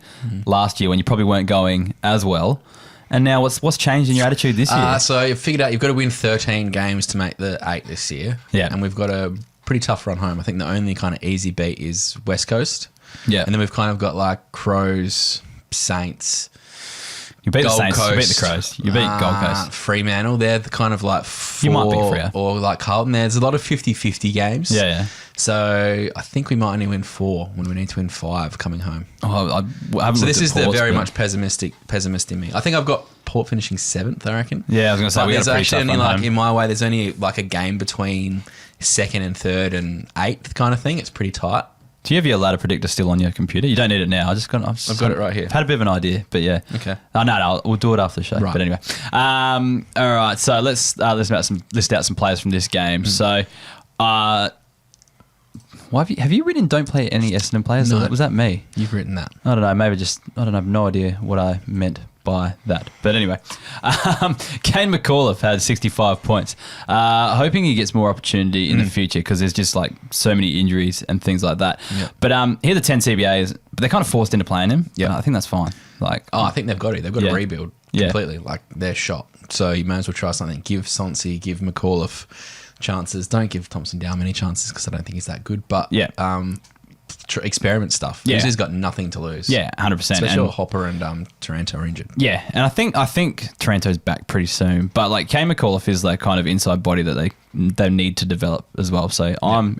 last year when you probably weren't going as well. And now what's changed in your attitude this year? So you figured out you've got to win 13 games to make the 8 this year. Yeah, and we've got a pretty tough run home. I think the only kind of easy beat is West Coast. Yeah, and then we've kind of got like Crows, Saints. You beat Gold the Saints, Coast, you beat the Crows, you beat Gold Coast. Fremantle, they're the kind of like 4, you might be Freo. Or like Carlton. There's a lot of 50-50 games. Yeah. So I think we might only win 4 when we need to win 5 coming home. Oh, I haven't. So this is the very but much pessimist in me. I think I've got Port finishing 7th, I reckon. Yeah, I was going to say, we got a pretty tough only run like home. in my way, there's only like a game between 2nd and 3rd and 8th kind of thing. It's pretty tight. Do you have your ladder predictor still on your computer? You don't need it now. I've got it right here. Had a bit of an idea, but yeah. Okay. No, we'll do it after the show. Right. But anyway, all right. So let's list out some players from this game. So, have you written "Don't play any Essendon players"? No. Was that me? You've written that. I don't know. Maybe I have no idea what I meant by that. But anyway, Kane McAuliffe had 65 points. Hoping he gets more opportunity in the future because there's just like so many injuries and things like that. Yep. But here are the 10 CBAs, but they're kind of forced into playing him. Yeah, I think that's fine. Like, I think they've got it. They've got to rebuild completely. Like they're shot. So you may as well try something. Give Sonsi, give McAuliffe chances. Don't give Thompson Dow many chances because I don't think he's that good. But experiment stuff. Yeah. He's got nothing to lose. Yeah, 100%. Especially Hopper and Taranto are injured. Yeah, and I think Taranto's back pretty soon. But like Kane McAuliffe is that kind of inside body that they need to develop as well. So as long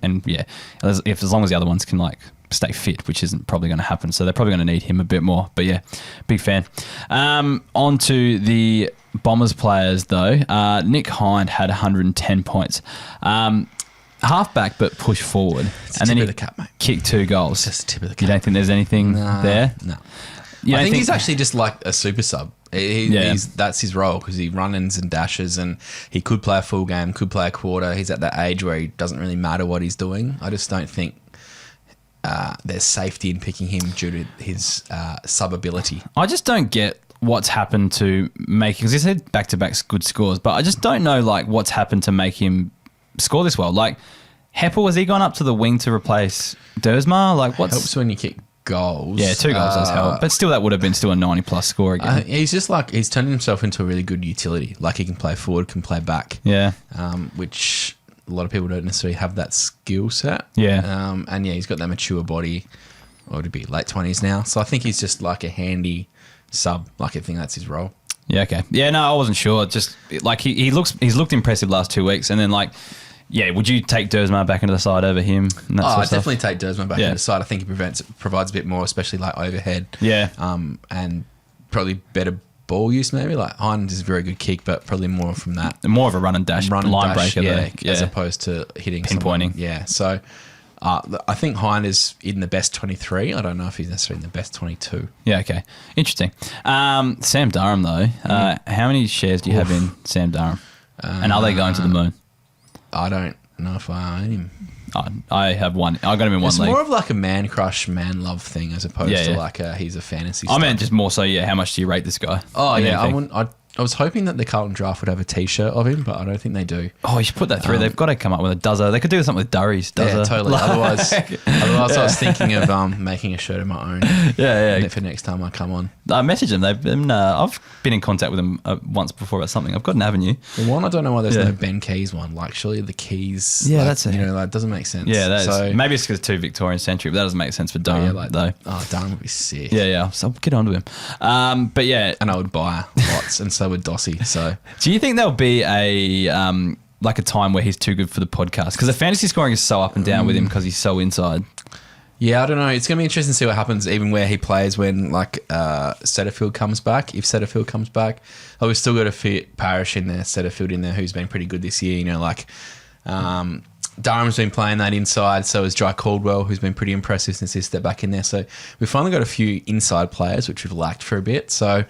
as the other ones can like stay fit, which isn't probably going to happen. So they're probably going to need him a bit more. But yeah, big fan. On to the Bombers players though. Nick Hind had 110 points. Halfback, but push forward, and then he kicked 2 goals. Just the tip of the cap. You don't think there's anything there? No. I think he's actually just like a super sub. That's his role because he runs and dashes, and he could play a full game, could play a quarter. He's at that age where he doesn't really matter what he's doing. I just don't think there's safety in picking him due to his sub ability. I just don't get what's happened to make, because he's had back-to-back good scores, but I just don't know like what's happened to make him score this well. Like Heppel, has he gone up to the wing to replace Dersma? Like what's helps when you kick goals. Yeah, 2 goals does help, but still that would have been still a 90+ score again. He's just like he's turning himself into a really good utility. Like he can play forward, can play back. Yeah, which a lot of people don't necessarily have that skill set. Yeah, and he's got that mature body. Or to be late 20s now, so I think he's just like a handy sub. Like I think that's his role. Yeah, okay. Yeah, no, I wasn't sure. Just like he's looked impressive last 2 weeks, and then like, yeah, would you take Dersma back into the side over him? And that sort of I'd stuff? definitely take Dersma back into the side. I think he provides a bit more, especially like overhead. Yeah. And probably better ball use maybe. Like Hind is a very good kick, but probably more from that. More of a run and dash breaker there. Yeah, as opposed to hitting pinpointing. Someone. Yeah, so I think Hind is in the best 23. I don't know if he's necessarily in the best 22. Yeah, okay. Interesting. Sam Durham, though. How many shares do you have in Sam Durham? And are they going to the moon? I don't know if I own him. I have one. I got him in one league. It's more of like a man crush, man love thing as opposed to like he's a fantasy I meant just more so, how much do you rate this guy? Oh, yeah. I was hoping that the Carlton draft would have a T-shirt of him, but I don't think they do. Oh, you should put that through. They've got to come up with a dozer. They could do something with Durries. Yeah, totally. Otherwise I was thinking of making a shirt of my own. Yeah. For next time I come on. messaged them. They've been, I've been in contact with them once before about something. I've got an avenue. The one I don't know why there's no Ben Kaes one. Like, surely the Keys. Yeah, like, that's it. You know, like, doesn't make sense. Yeah, that so, is. Maybe it's because too Victorian centric, but that doesn't make sense for Durham, though. Oh, Durham would be sick. Yeah. So I'll get onto him. But yeah. And I would buy lots, and so would Dossie. So, do you think there'll be a like a time where he's too good for the podcast? Because the fantasy scoring is so up and down with him because he's so inside. Yeah, I don't know. It's going to be interesting to see what happens, even where he plays when Setterfield comes back. If Setterfield comes back, we've still got to fit Parrish in there, Setterfield in there, who's been pretty good this year. You know, like Durham's been playing that inside, so has Dry Caldwell, who's been pretty impressive since he stepped back in there. So we've finally got a few inside players, which we've lacked for a bit. So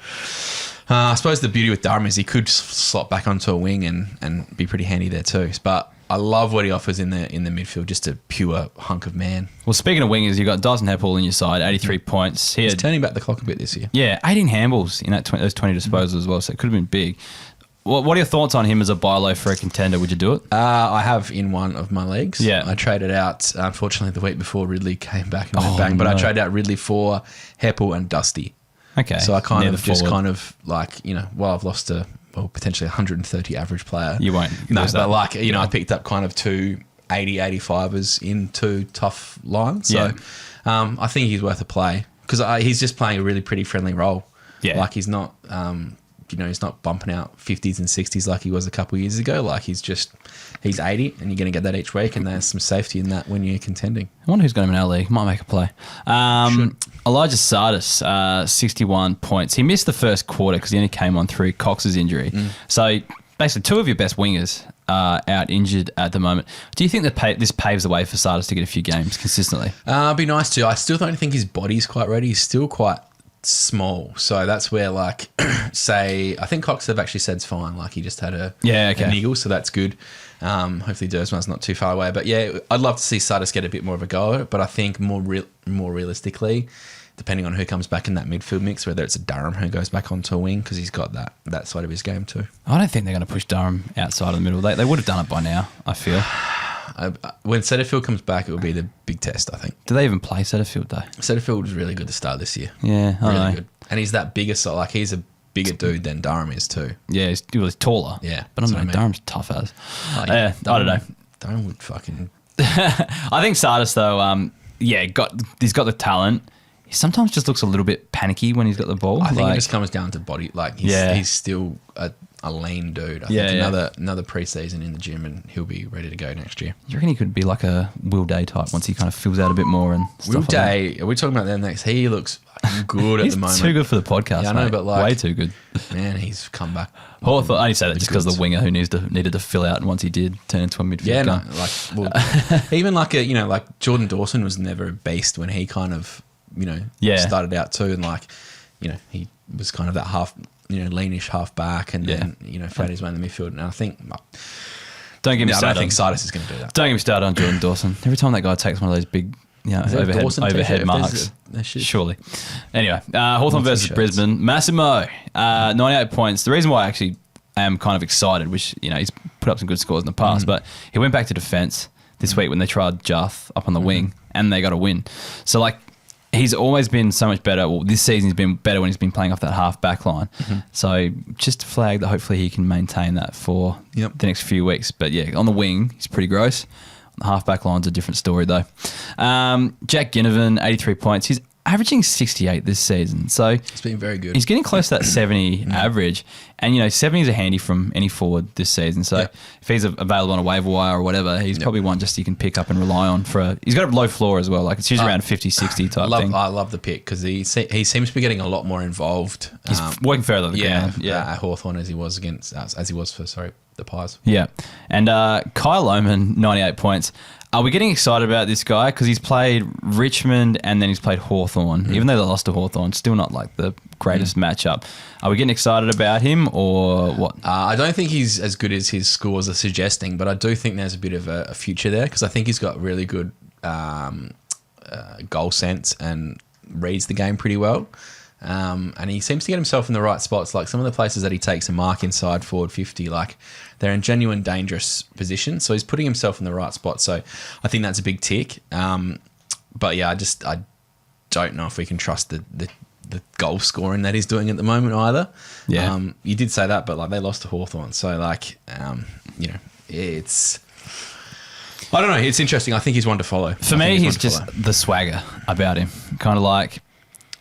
I suppose the beauty with Durham is he could slot back onto a wing and be pretty handy there too. But I love what he offers in the midfield, just a pure hunk of man. Well, speaking of wingers, you've got Dyson Heppel in your side, 83 points. He's turning back the clock a bit this year. Yeah, 18 handballs in those 20 disposals as well, so it could have been big. What are your thoughts on him as a buy low for a contender? Would you do it? I have in one of my leagues. Yeah. I traded out, unfortunately, the week before Ridley came back and went bang, but I traded out Ridley for Heppel and Dusty. Okay. So I I've lost a potentially 130 average player. You won't. No, but I picked up kind of 2 80-85ers in 2 tough lines. So I think he's worth a play because he's just playing a really pretty friendly role. Yeah. Like he's not, he's not bumping out 50s and 60s like he was a couple of years ago. Like he's 80 and you're going to get that each week, and there's some safety in that when you're contending. I wonder who's got him in our league. Might make a play. Elijah Sardis, 61 points. He missed the first quarter because he only came on through Cox's injury. So basically 2 of your best wingers are out injured at the moment. Do you think that this paves the way for Sardis to get a few games consistently? It'd be nice to. I still don't think his body's quite ready. He's still quite small, so that's where I think Cox have actually said it's fine. Like he just had a niggle, so that's good. Hopefully Dersman's not too far away, but yeah, I'd love to see Sardis get a bit more of a go at it. But I think more realistically, depending on who comes back in that midfield mix, whether it's a Durham who goes back onto a wing because he's got that side of his game too. I don't think they're going to push Durham outside of the middle. They would have done it by now, I feel. When Setterfield comes back, it will be the big test, I think. Do they even play Setterfield though? Setterfield was really good to start this year. Yeah, I know. Good. And he's that bigger, so like he's a bigger dude than Durham is too. Yeah, he's taller. Yeah, but I don't know. Durham's tough as. I don't know. Durham would fucking. I think Sardis though, he's got the talent. He sometimes just looks a little bit panicky when he's got the ball. I think it just comes down to body. Like he's still a lean dude. I think another pre-season in the gym and he'll be ready to go next year. You reckon he could be like a Will Day type once he kind of fills out a bit more and stuff Will like Day, that? Are we talking about them next? He looks fucking good at the moment. He's too good for the podcast, I know, mate. but way too good. Man, he's come back. I only say that just because the winger who needed to fill out, and once he did, turn into a midfield. Yeah, gun. Even like Jordan Dawson was never a beast when he kind of started out too, and he was kind of that half leanish half back, and then found his way in the midfield. And I think don't get me started. I don't think Sardis is going to do that. Don't get me started on Jordan Dawson. Every time that guy takes one of those big overhead marks, surely. Anyway, Hawthorn versus Brisbane. Massimo, 98 points. The reason why I actually am kind of excited, which he's put up some good scores in the past, but he went back to defence this week when they tried Juth up on the wing, and they got a win. So he's always been so much better. Well, this season he's been better when he's been playing off that half back line. So just a flag that hopefully he can maintain that for the next few weeks. But yeah, on the wing, he's pretty gross. On the half back line's a different story though. Jack Ginnivan, 83 points. He's averaging 68 this season. So it's been very good. He's getting close to that 70 average. And 70s are handy from any forward this season. So if he's available on a waiver wire or whatever, he's probably one just you can pick up and rely on he's got a low floor as well. Like it's usually around 50, 60 type thing. I love the pick because he seems to be getting a lot more involved. He's working further than at Hawthorn as he was for the Pies. Yeah. And Kyle Lohmann, 98 points. Are we getting excited about this guy? Because he's played Richmond and then he's played Hawthorn. Even though they lost to Hawthorn, still not like the greatest matchup. Are we getting excited about him or what? I don't think he's as good as his scores are suggesting, but I do think there's a bit of a future there because I think he's got really good goal sense and reads the game pretty well. And he seems to get himself in the right spots. Like some of the places that he takes a mark inside forward 50, like they're in genuine dangerous positions. So he's putting himself in the right spot. So I think that's a big tick. But yeah, I don't know if we can trust the the goal scoring that he's doing at the moment either. Yeah. You did say that, but like they lost to Hawthorn, so like it's. I don't know. It's interesting. I think he's one to follow. For me, he's just the swagger about him. Kind of like,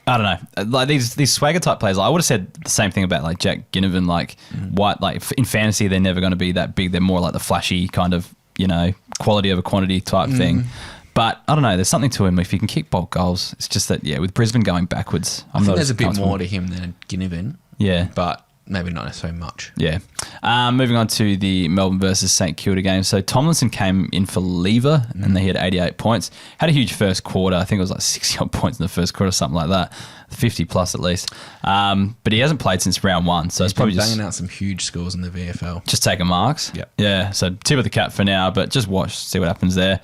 I don't know, like these swagger type players. Like, I would have said the same thing about like Jack Ginnivan. Like, what like in fantasy, they're never going to be that big. They're more like the flashy kind of quality over quantity type thing. But I don't know. There's something to him. If he can kick bulk goals, it's just that with Brisbane going backwards, I think there's a bit more to him than Ginnivan. Yeah, but maybe not necessarily much. Yeah. Moving on to the Melbourne versus St Kilda game. So Tomlinson came in for Lever and he had 88 points. Had a huge first quarter. I think it was like 60 odd points in the first quarter, something like that. 50 plus at least. But he hasn't played since round one. So he's it's probably banging just out some huge scores in the VFL. Just taking marks. Yep. Yeah. So tip of the cap for now, but just watch, see what happens there.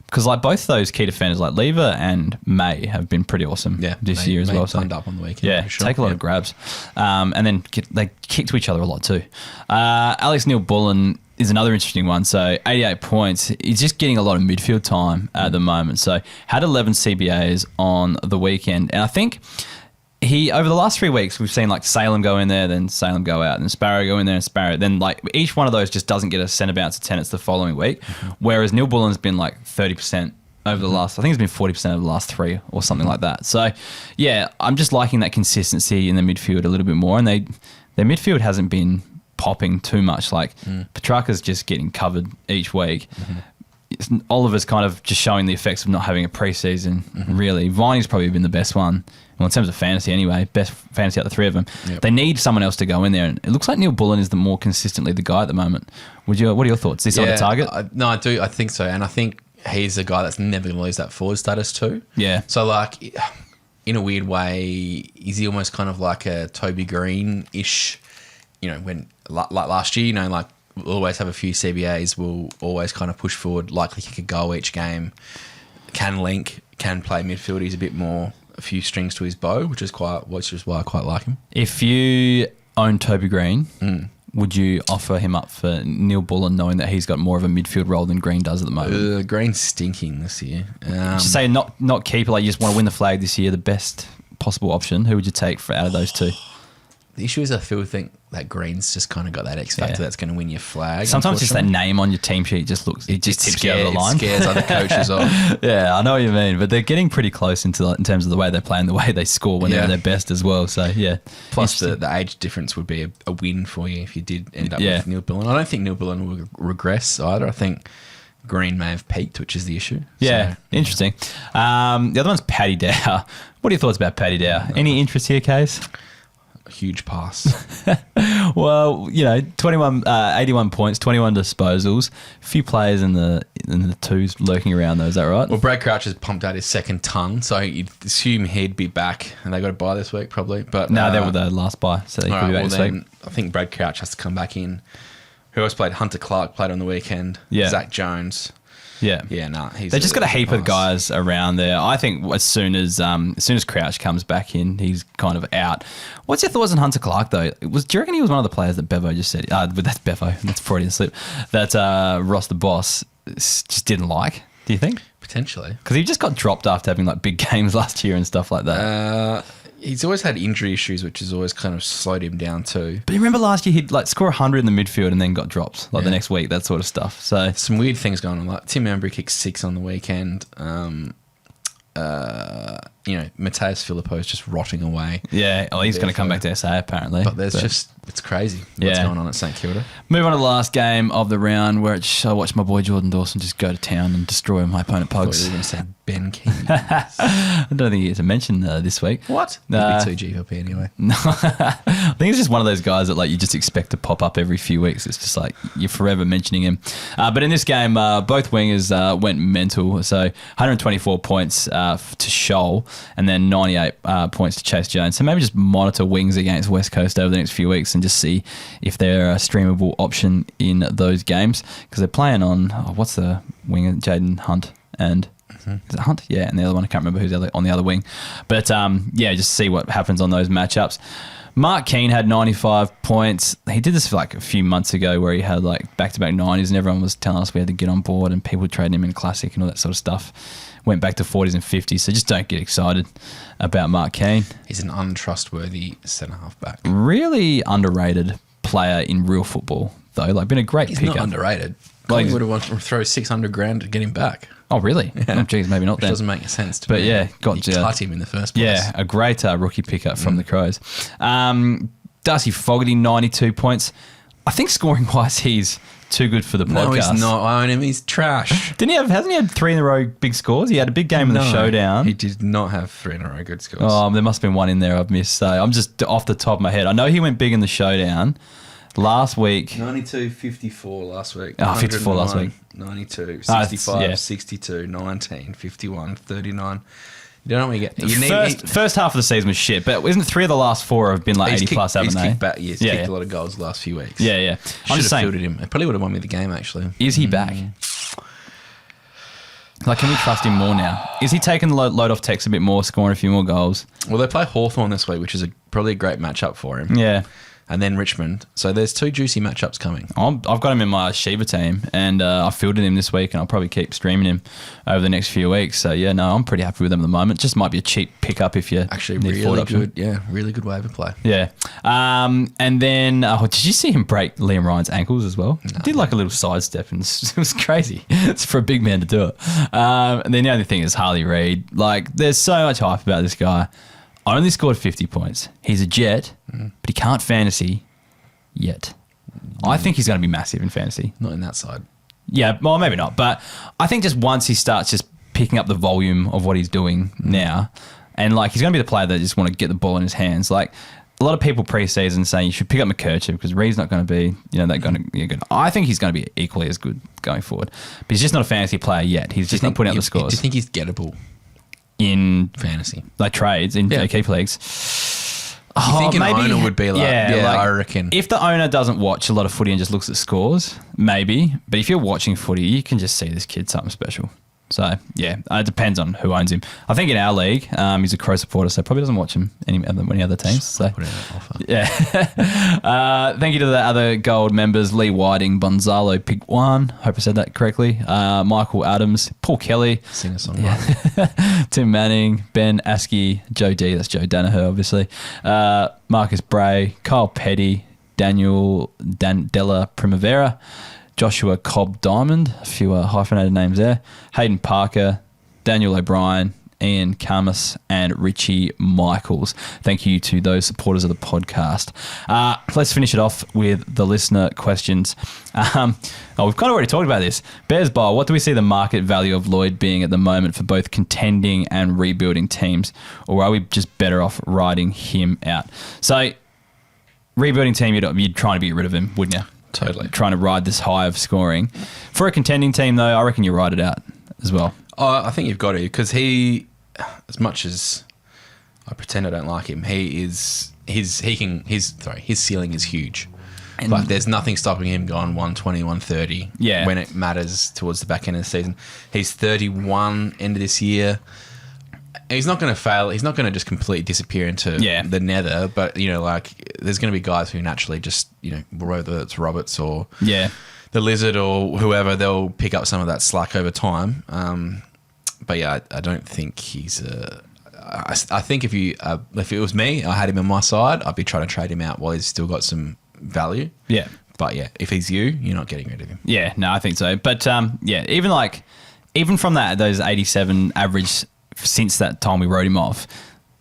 Because like both those key defenders, like Lever and May, have been pretty awesome this year as well. So up on the weekend. Yeah, for sure. take a lot of grabs, and then they kick to each other a lot too. Alex Neil-Bullen is another interesting one. So 88 points. He's just getting a lot of midfield time at the moment. So had 11 CBAs on the weekend, and I think he over the last 3 weeks we've seen like Salem go in there, then Salem go out, and Sparrow go in there and Sparrow. Then like each one of those just doesn't get a centre bounce attendance the following week, whereas Neil Bullen's been like 30% over the last. I think it's been 40% over the last 3 or something like that. So yeah, I'm just liking that consistency in the midfield a little bit more, and their midfield hasn't been popping too much. Like Petrarca's just getting covered each week. Oliver's kind of just showing the effects of not having a preseason. Really, Viney's probably been the best one. Well, in terms of fantasy anyway, best fantasy out of the three of them. Yep. They need someone else to go in there, and it looks like Neil Bullen is the more consistently the guy at the moment. What are your thoughts? Is this on the target? No, I do. I think so, and I think he's a guy that's never going to lose that forward status too. Yeah. So like, in a weird way, is he almost kind of like a Toby Green-ish? When like last year, like we'll always have a few CBAs. We'll always kind of push forward, likely kick a goal each game. Can link, can play midfield. He's a bit more. A few strings to his bow, which is why I quite like him. If you own Toby Green, would you offer him up for Neil Bullen, knowing that he's got more of a midfield role than Green does at the moment? Green's stinking this year. Just say not keeper, like you just want to win the flag this year, the best possible option. Who would you take out of those two? The issue is I think that Green's just kind of got that X factor that's going to win your flag. Sometimes just that name on your team sheet just tips you over the line. It scares other coaches off. Yeah, I know what you mean, but they're getting pretty close in terms of the way they play and the way they score when they're at their best as well. So yeah. Plus the age difference would be a win for you if you did end up with Neil Bullen. I don't think Neil Bullen will regress either. I think Green may have peaked, which is the issue. Yeah, so, interesting. The other one's Paddy Dow. What are your thoughts about Paddy Dow? Any interest here, Kaes? A huge pass. Well, 81 points, 21 disposals. A few players in the twos lurking around though, is that right? Well, Brad Crouch has pumped out his second ton, so you'd assume he'd be back, and they got a bye this week probably. But no, they were the last bye, so they could be back this week. I think Brad Crouch has to come back in. Who else played? Hunter Clark played on the weekend. Yeah. Zach Jones. Yeah, they just got a heap of guys around there. I think as soon as Crouch comes back in, he's kind of out. What's your thoughts on Hunter Clark though? Do you reckon he was one of the players that Bevo just said? But that's Bevo. That's Freudian slip. That Ross the boss just didn't like. Do you think potentially because he just got dropped after having like big games last year and stuff like that? He's always had injury issues, which has always kind of slowed him down too. But you remember last year he'd like score 100 in the midfield and then got dropped the next week, that sort of stuff. So some weird things going on. Like Tim Embry kicked 6 on the weekend. Mateus Filippo is just rotting away. Yeah, he's going to come back to SA apparently. But it's crazy what's going on at St Kilda. Move on to the last game of the round where I watched my boy Jordan Dawson just go to town and destroy my opponent Pogs. I thought you were going to say Ben Keane. I don't think he gets a mention this week. What? He'd be 2 GVP anyway. No, I think it's just one of those guys that like you just expect to pop up every few weeks. It's just like you're forever mentioning him. But in this game, both wingers went mental. So 124 points to Shoal and then 98 points to Chase Jones. So maybe just monitor wings against West Coast over the next few weeks and just see if they're a streamable option in those games because they're playing on, what's the winger? Jaden Hunt and... Is it Hunt? Yeah, and the other one, I can't remember who's on the other wing. But, just see what happens on those matchups. Mark Keane had 95 points. He did this for like a few months ago where he had like back-to-back 90s and everyone was telling us we had to get on board and people trading him in Classic and all that sort of stuff. went back to 40s and 50s. So just don't get excited about Mark Keane. He's an untrustworthy centre-half back. Really underrated player in real football, though. Like, been a great He's pickup. not underrated. Like, He would have wanted to throw $600,000 to get him back. Oh, really? Yeah. Oh, geez, maybe not Which then. doesn't make sense to But me. yeah, got you cut him in the first place. Yeah, a great rookie pickup from the Crows. Darcy Fogarty, 92 points. I think scoring-wise, he's too good for the No, podcast. he's not. I own him. He's trash. Hasn't he had 3 in a row big scores? He had a big game in the showdown. He did not have 3 in a row good scores. Oh, there must have been one in there I've missed. So I'm just off the top of my head. I know he went big in the showdown last week. 92, 54 last week. 54 last week. 92, Ah, 65, yeah. 62, 19, 51, 39. You don't know what you get. First half of the season was shit, but isn't 3 of the last 4 have been like 80 plus, haven't they? He's kicked a lot of goals the last few weeks. Yeah, yeah. I'm just saying, fielded him. I probably would have won me the game, actually. is he back? Like, can we trust him more now? Is he taking the load off Tex a bit more, scoring a few more goals? Well, they play Hawthorn this week, which is probably a great matchup for him. Yeah. And then Richmond. So there's 2 juicy matchups coming. I've got him in my Shiva team, and I fielded him this week, and I'll probably keep streaming him over the next few weeks. So, yeah, no, I'm pretty happy with him at the moment. Just might be a cheap pickup if you Actually, need forward really option. good. Yeah, really good waiver play. Yeah. And then, did you see him break Liam Ryan's ankles as well? No. Did like a little sidestep, and it was crazy. It's for a big man to do it. And then the only thing is Harley Reid. Like, there's so much hype about this guy. Only scored 50 points. He's a jet, but he can't fantasy yet. I think he's going to be massive in fantasy. Not in that side. Yeah, well, maybe not. But I think just once he starts just picking up the volume of what he's doing now, and like he's going to be the player that just want to get the ball in his hands. Like a lot of people pre-season saying you should pick up McKercher because Reed's not going to be, that going to be good. I think he's going to be equally as good going forward. But he's just not a fantasy player yet. He's just not putting out the scores. Do you think he's gettable in fantasy? Like trades in keep leagues? You think an owner would be like, like, I reckon. If the owner doesn't watch a lot of footy and just looks at scores, maybe. But if you're watching footy, you can just see this kid something special. So, yeah, it depends on who owns him. I think in our league, he's a Crow supporter, so probably doesn't watch him any other teams. So, yeah. Thank you to the other gold members, Lee Whiting, Bonzalo, Pig One. Hope I said that correctly. Michael Adams, Paul Kelly. Singer-songwriter. Tim Manning, Ben Askey, Joe D. That's Joe Danaher, obviously. Marcus Bray, Kyle Petty, Daniel Della Primavera, Joshua Cobb Diamond, a few hyphenated names there, Hayden Parker, Daniel O'Brien, Ian Camus, and Richie Michaels. Thank you to those supporters of the podcast. Let's finish it off with the listener questions. We've kind of already talked about this. Bears Bowl, what do we see the market value of Lloyd being at the moment for both contending and rebuilding teams? Or are we just better off riding him out? So, rebuilding team, you'd try to get rid of him, wouldn't you? Totally. Trying to ride this high of scoring. For a contending team, though, I reckon you ride it out as well. Oh, I think you've got to, because he, as much as I pretend I don't like him, his ceiling is huge. But there's nothing stopping him going 120, 130 when it matters towards the back end of the season. He's 31 end of this year. He's not going to fail. He's not going to just completely disappear into the nether. But, there's going to be guys who naturally just, whether it's Roberts or the Lizard or whoever, they'll pick up some of that slack over time. But, yeah, I don't think he's I think if it was me, I had him on my side, I'd be trying to trade him out while he's still got some value. Yeah. But, yeah, if he's you're not getting rid of him. Yeah, no, I think so. But, even from those 87 average since that time we wrote him off,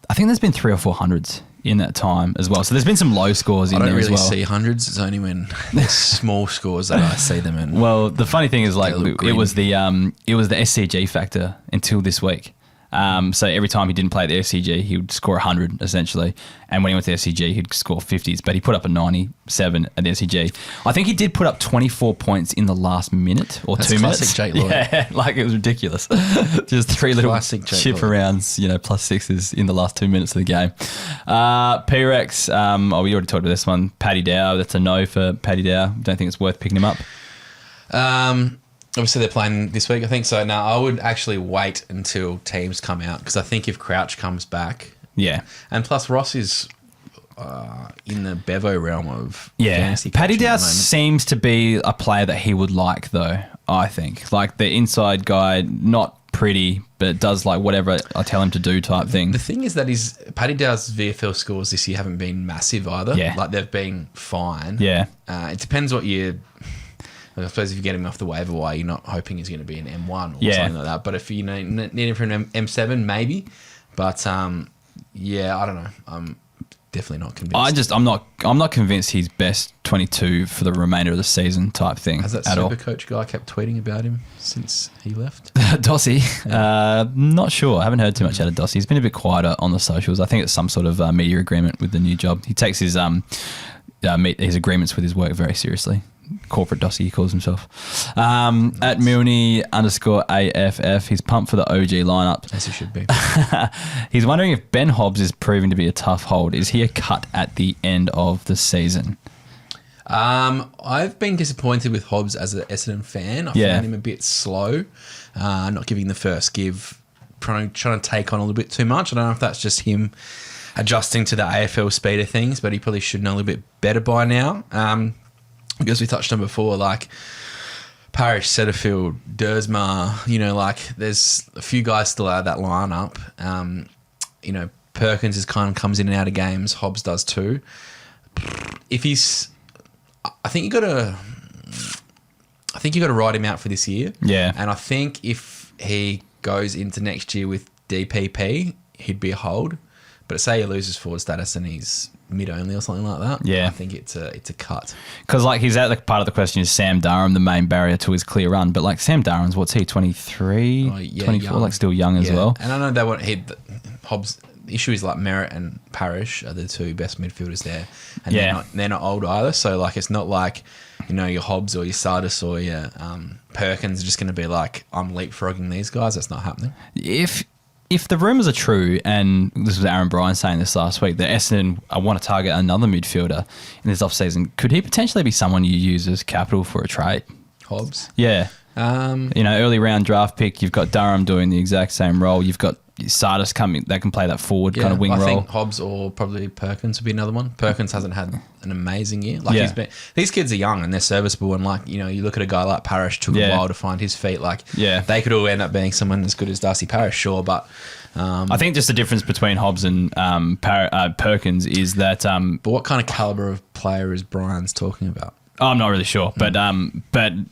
I think there's been 300 or 400s in that time as well. So there's been some low scores in there as well. I don't really see hundreds. It's only when there's small scores that I see them in. Well, the funny thing is, it was the SCG factor until this week. So every time he didn't play at the SCG, he would score 100 essentially. And when he went to the SCG, he'd score 50s. But he put up a 97 at the SCG. I think he did put up 24 points in the last minute or That's 2 minutes. Classic Jake Lloyd. Yeah, it was ridiculous. Just 3 little chip arounds, plus sixes in the last 2 minutes of the game. P-Rex, we already talked about this one. Paddy Dow, that's a no for Paddy Dow. Don't think it's worth picking him up. Obviously, they're playing this week, I think. So now I would actually wait until teams come out, because I think if Crouch comes back... Yeah. And plus, Ross is in the Bevo realm of fantasy. Paddy Dow seems to be a player that he would like, though, I think. Like the inside guy, not pretty, but does like whatever I tell him to do type thing. The thing is that Paddy Dow's VFL scores this year haven't been massive either. Yeah. Like they've been fine. Yeah. It depends what you. I suppose if you get him off the waiver wire, you're not hoping he's going to be an M1 or something like that. But if you need him for an M7, maybe. But I don't know. I'm definitely not convinced. I'm not convinced he's best 22 for the remainder of the season type thing. Has that super coach guy kept tweeting about him since he left? Dossie, not sure. I haven't heard too much out of Dossie. He's been a bit quieter on the socials. I think it's some sort of media agreement with the new job. He takes his agreements with his work very seriously. Corporate Dossie, he calls himself. At Milne_AFF, he's pumped for the OG lineup. As he should be. He's wondering if Ben Hobbs is proving to be a tough hold. Is he a cut at the end of the season? I've been disappointed with Hobbs as an Essendon fan. I found him a bit slow, not giving the first give, trying to take on a little bit too much. I don't know if that's just him adjusting to the AFL speed of things, but he probably should know a little bit better by now. Because we touched on before, like Parrish, Setterfield, Dersma, there's a few guys still out of that lineup. Perkins comes in and out of games. Hobbs does too. I think you got to ride him out for this year. Yeah. And I think if he goes into next year with DPP, he'd be a hold. But say he loses forward status and he's mid only or something like that. Yeah, I think it's a cut. Because he's at part of the question is Sam Durham the main barrier to his clear run, but like Sam Durham's what's he 23, 24, young. Like still young as well. And I know they want Hobbs. The issue is like Merritt and Parrish are the two best midfielders there, and they're not old either. So like it's not like your Hobbs or your Sardis or your Perkins are just going to be like I'm leapfrogging these guys. That's not happening. If the rumours are true, and this was Aaron Bryan saying this last week, that Essendon want to target another midfielder in this off-season, could he potentially be someone you use as capital for a trade? Hobbs? Yeah. Early round draft pick, you've got Durham doing the exact same role. You've got Sardis coming that can play that forward kind of wing role. I think Hobbs or probably Perkins would be another one. Perkins hasn't had an amazing year. These kids are young and they're serviceable, and you look at a guy like Parrish, took a while to find his feet. They could all end up being someone as good as Darcy Parrish, sure, but I think just the difference between Hobbs and Perkins is that. But what kind of caliber of player is Brian's talking about? I'm not really sure, but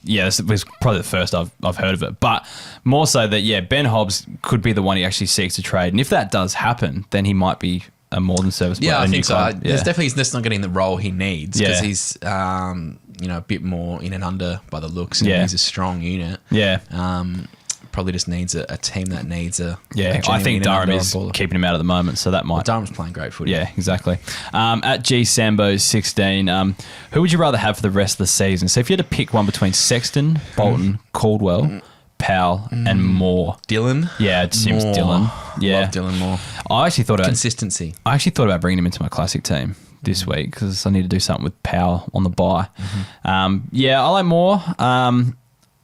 this was probably the first I've heard of it. But more so that Ben Hobbs could be the one he actually seeks to trade, and if that does happen, then he might be a more than serviceable. Yeah, I think so. There's definitely he's just not getting the role he needs because he's a bit more in and under by the looks. And he's a strong unit. Yeah. Probably just needs a team that needs a I think Durham is keeping him out at the moment, so that might. Well, Durham's playing great footy. Yeah, exactly. At G Sambo 16, who would you rather have for the rest of the season? So if you had to pick one between Sexton, Bolton, Caldwell, Powell, and Moore. Dylan. Yeah, it seems Dylan. Yeah, love Dylan Moore. I actually thought consistency. I actually thought about bringing him into my classic team this week because I need to do something with Powell on the bye. I like Moore.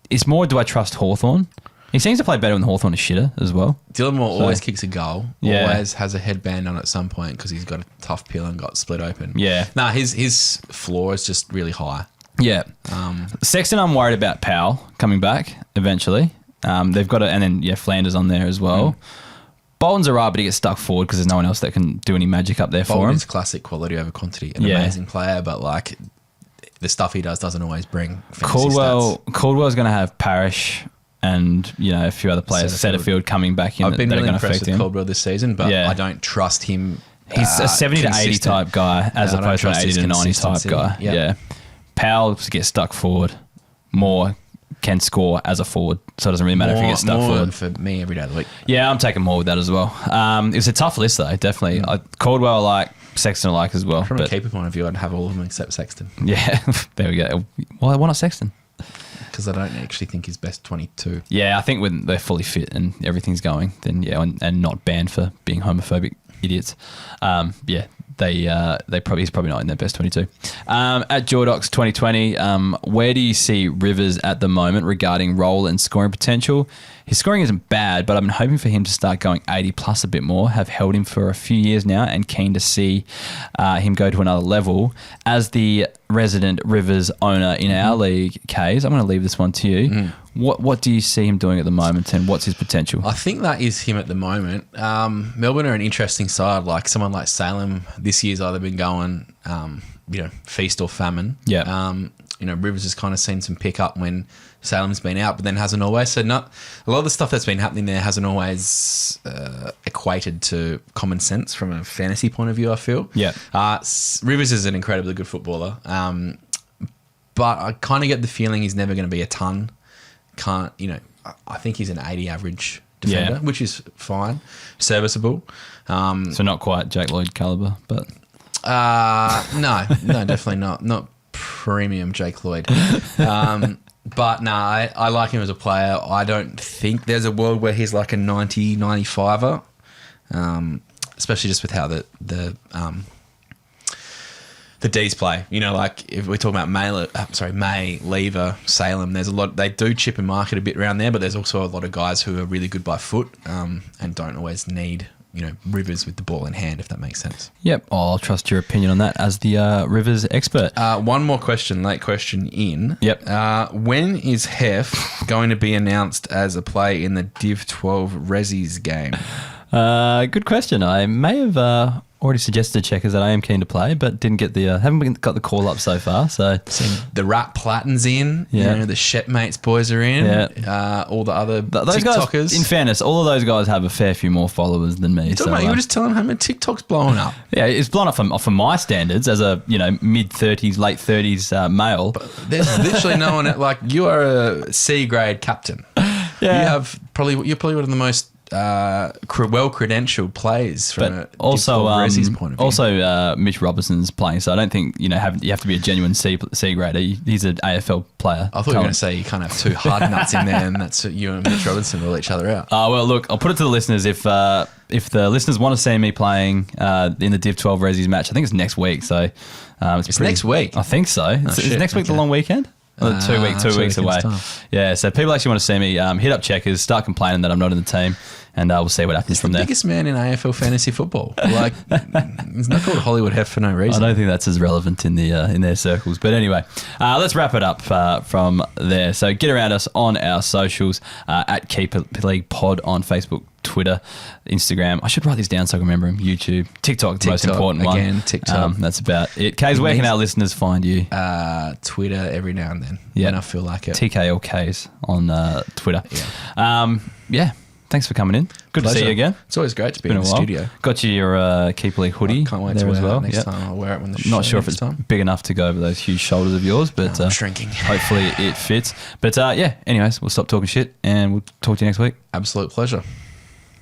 It's more. Do I trust Hawthorn? He seems to play better when Hawthorn is shitter as well. Dylan Moore always kicks a goal. Yeah. Always has a headband on at some point because he's got a tough peel and got split open. Yeah. His floor is just really high. Yeah. Sexton, I'm worried about Powell coming back eventually. They've got and then Flanders on there as well. Bolton's alright, but he gets stuck forward because there's no one else that can do any magic up there for him. Bolton's classic quality over quantity. An amazing player, but the stuff he doesn't always bring fantasy stats. Caldwell's going to have Parrish and a few other players, Setterfield coming back in. I've been really impressed with Caldwell this season, but I don't trust him. He's a 70 to 80 type guy as opposed to an 80 to 90 type guy. Yeah. Powell gets stuck forward. Moore can score as a forward, so it doesn't really matter if he gets stuck forward. For me every day of the week. Yeah, I'm taking Moore with that as well. It was a tough list though, definitely. Caldwell I like, Sexton I like as well. From a keeper point of view, I'd have all of them except Sexton. Yeah, there we go. Why not Sexton? Because I don't actually think he's best 22. Yeah, I think when they're fully fit and everything's going, then and not banned for being homophobic idiots. He's probably not in their best 22. At Jordox 2020, where do you see Rivers at the moment regarding role and scoring potential? His scoring isn't bad, but I've been hoping for him to start going 80 plus a bit more. Have held him for a few years now and keen to see him go to another level. As the resident Rivers owner in our league, Kaes, I'm going to leave this one to you. What do you see him doing at the moment, and what's his potential? I think that is him at the moment. Melbourne are an interesting side. Like someone like Salem this year's either been going, feast or famine. Yeah. Rivers has kind of seen some pick up when Salem's been out, but then hasn't always. So a lot of the stuff that's been happening there hasn't always equated to common sense from a fantasy point of view, I feel. Yeah. Rivers is an incredibly good footballer, but I kind of get the feeling he's never going to be a ton. I think he's an 80 average defender, which is fine, serviceable. So not quite Jake Lloyd caliber, but no, definitely not. Not premium Jake Lloyd. But no, I like him as a player. I don't think there's a world where he's like a 90, 95er, especially just with how the D's play. Like if we're talking about May, Lever, Salem, there's a lot. They do chip and market a bit around there, but there's also a lot of guys who are really good by foot and don't always need Rivers with the ball in hand, if that makes sense. Yep. I'll trust your opinion on that as the Rivers expert. One more question, late question in. Yep. When is Heff going to be announced as a play in the Div 12 Rezzies game? Good question. I may have already suggested to checkers that I am keen to play, but didn't get haven't got the call up so far. So the Rat Platten's in, the Shepmates boys are in, all the other those TikTokers. Guys, in fairness, all of those guys have a fair few more followers than me. You were just telling how my TikTok's blowing up. Yeah, it's blown up for my standards as a mid-30s, late 30s male. But there's literally no one you are a C grade captain. Yeah, you're probably one of the most well-credentialed players from a also Rezzies point of view. Also, Mitch Robertson's playing, so I don't think you have to be a genuine C grader. He's an AFL player. I thought you were going to say you can't have two hard nuts in there, and that's you and Mitch Robertson will each other out. Well, look, I'll put it to the listeners if the listeners want to see me playing in the Div 12 Rezzies match. I think it's next week. So it's next week. I think so. Is next week the long weekend? 2 weeks away. Yeah, so people actually want to see me hit up checkers, start complaining that I'm not in the team, and we'll see what happens from there. Biggest man in AFL fantasy football. It's not called Hollywood Heff for no reason. I don't think that's as relevant in their circles. But anyway, let's wrap it up from there. So get around us on our socials at Keeper League Pod on Facebook, Twitter, Instagram. I should write these down so I can remember them. YouTube, TikTok, the most important one. Again, TikTok. That's about it. Kaes, where can our listeners find you? Twitter every now and then. Yeah, when I feel like it. TKL Kaes on Twitter. Yeah. Thanks for coming in. Good to see you again. It's always great to be in the studio. Got you your Keeper League hoodie. Can't wait to wear it next time. I'll wear it when the show. Not sure if it's big enough to go over those huge shoulders of yours, but I'm shrinking. Hopefully it fits. But anyways, we'll stop talking shit and we'll talk to you next week. Absolute pleasure.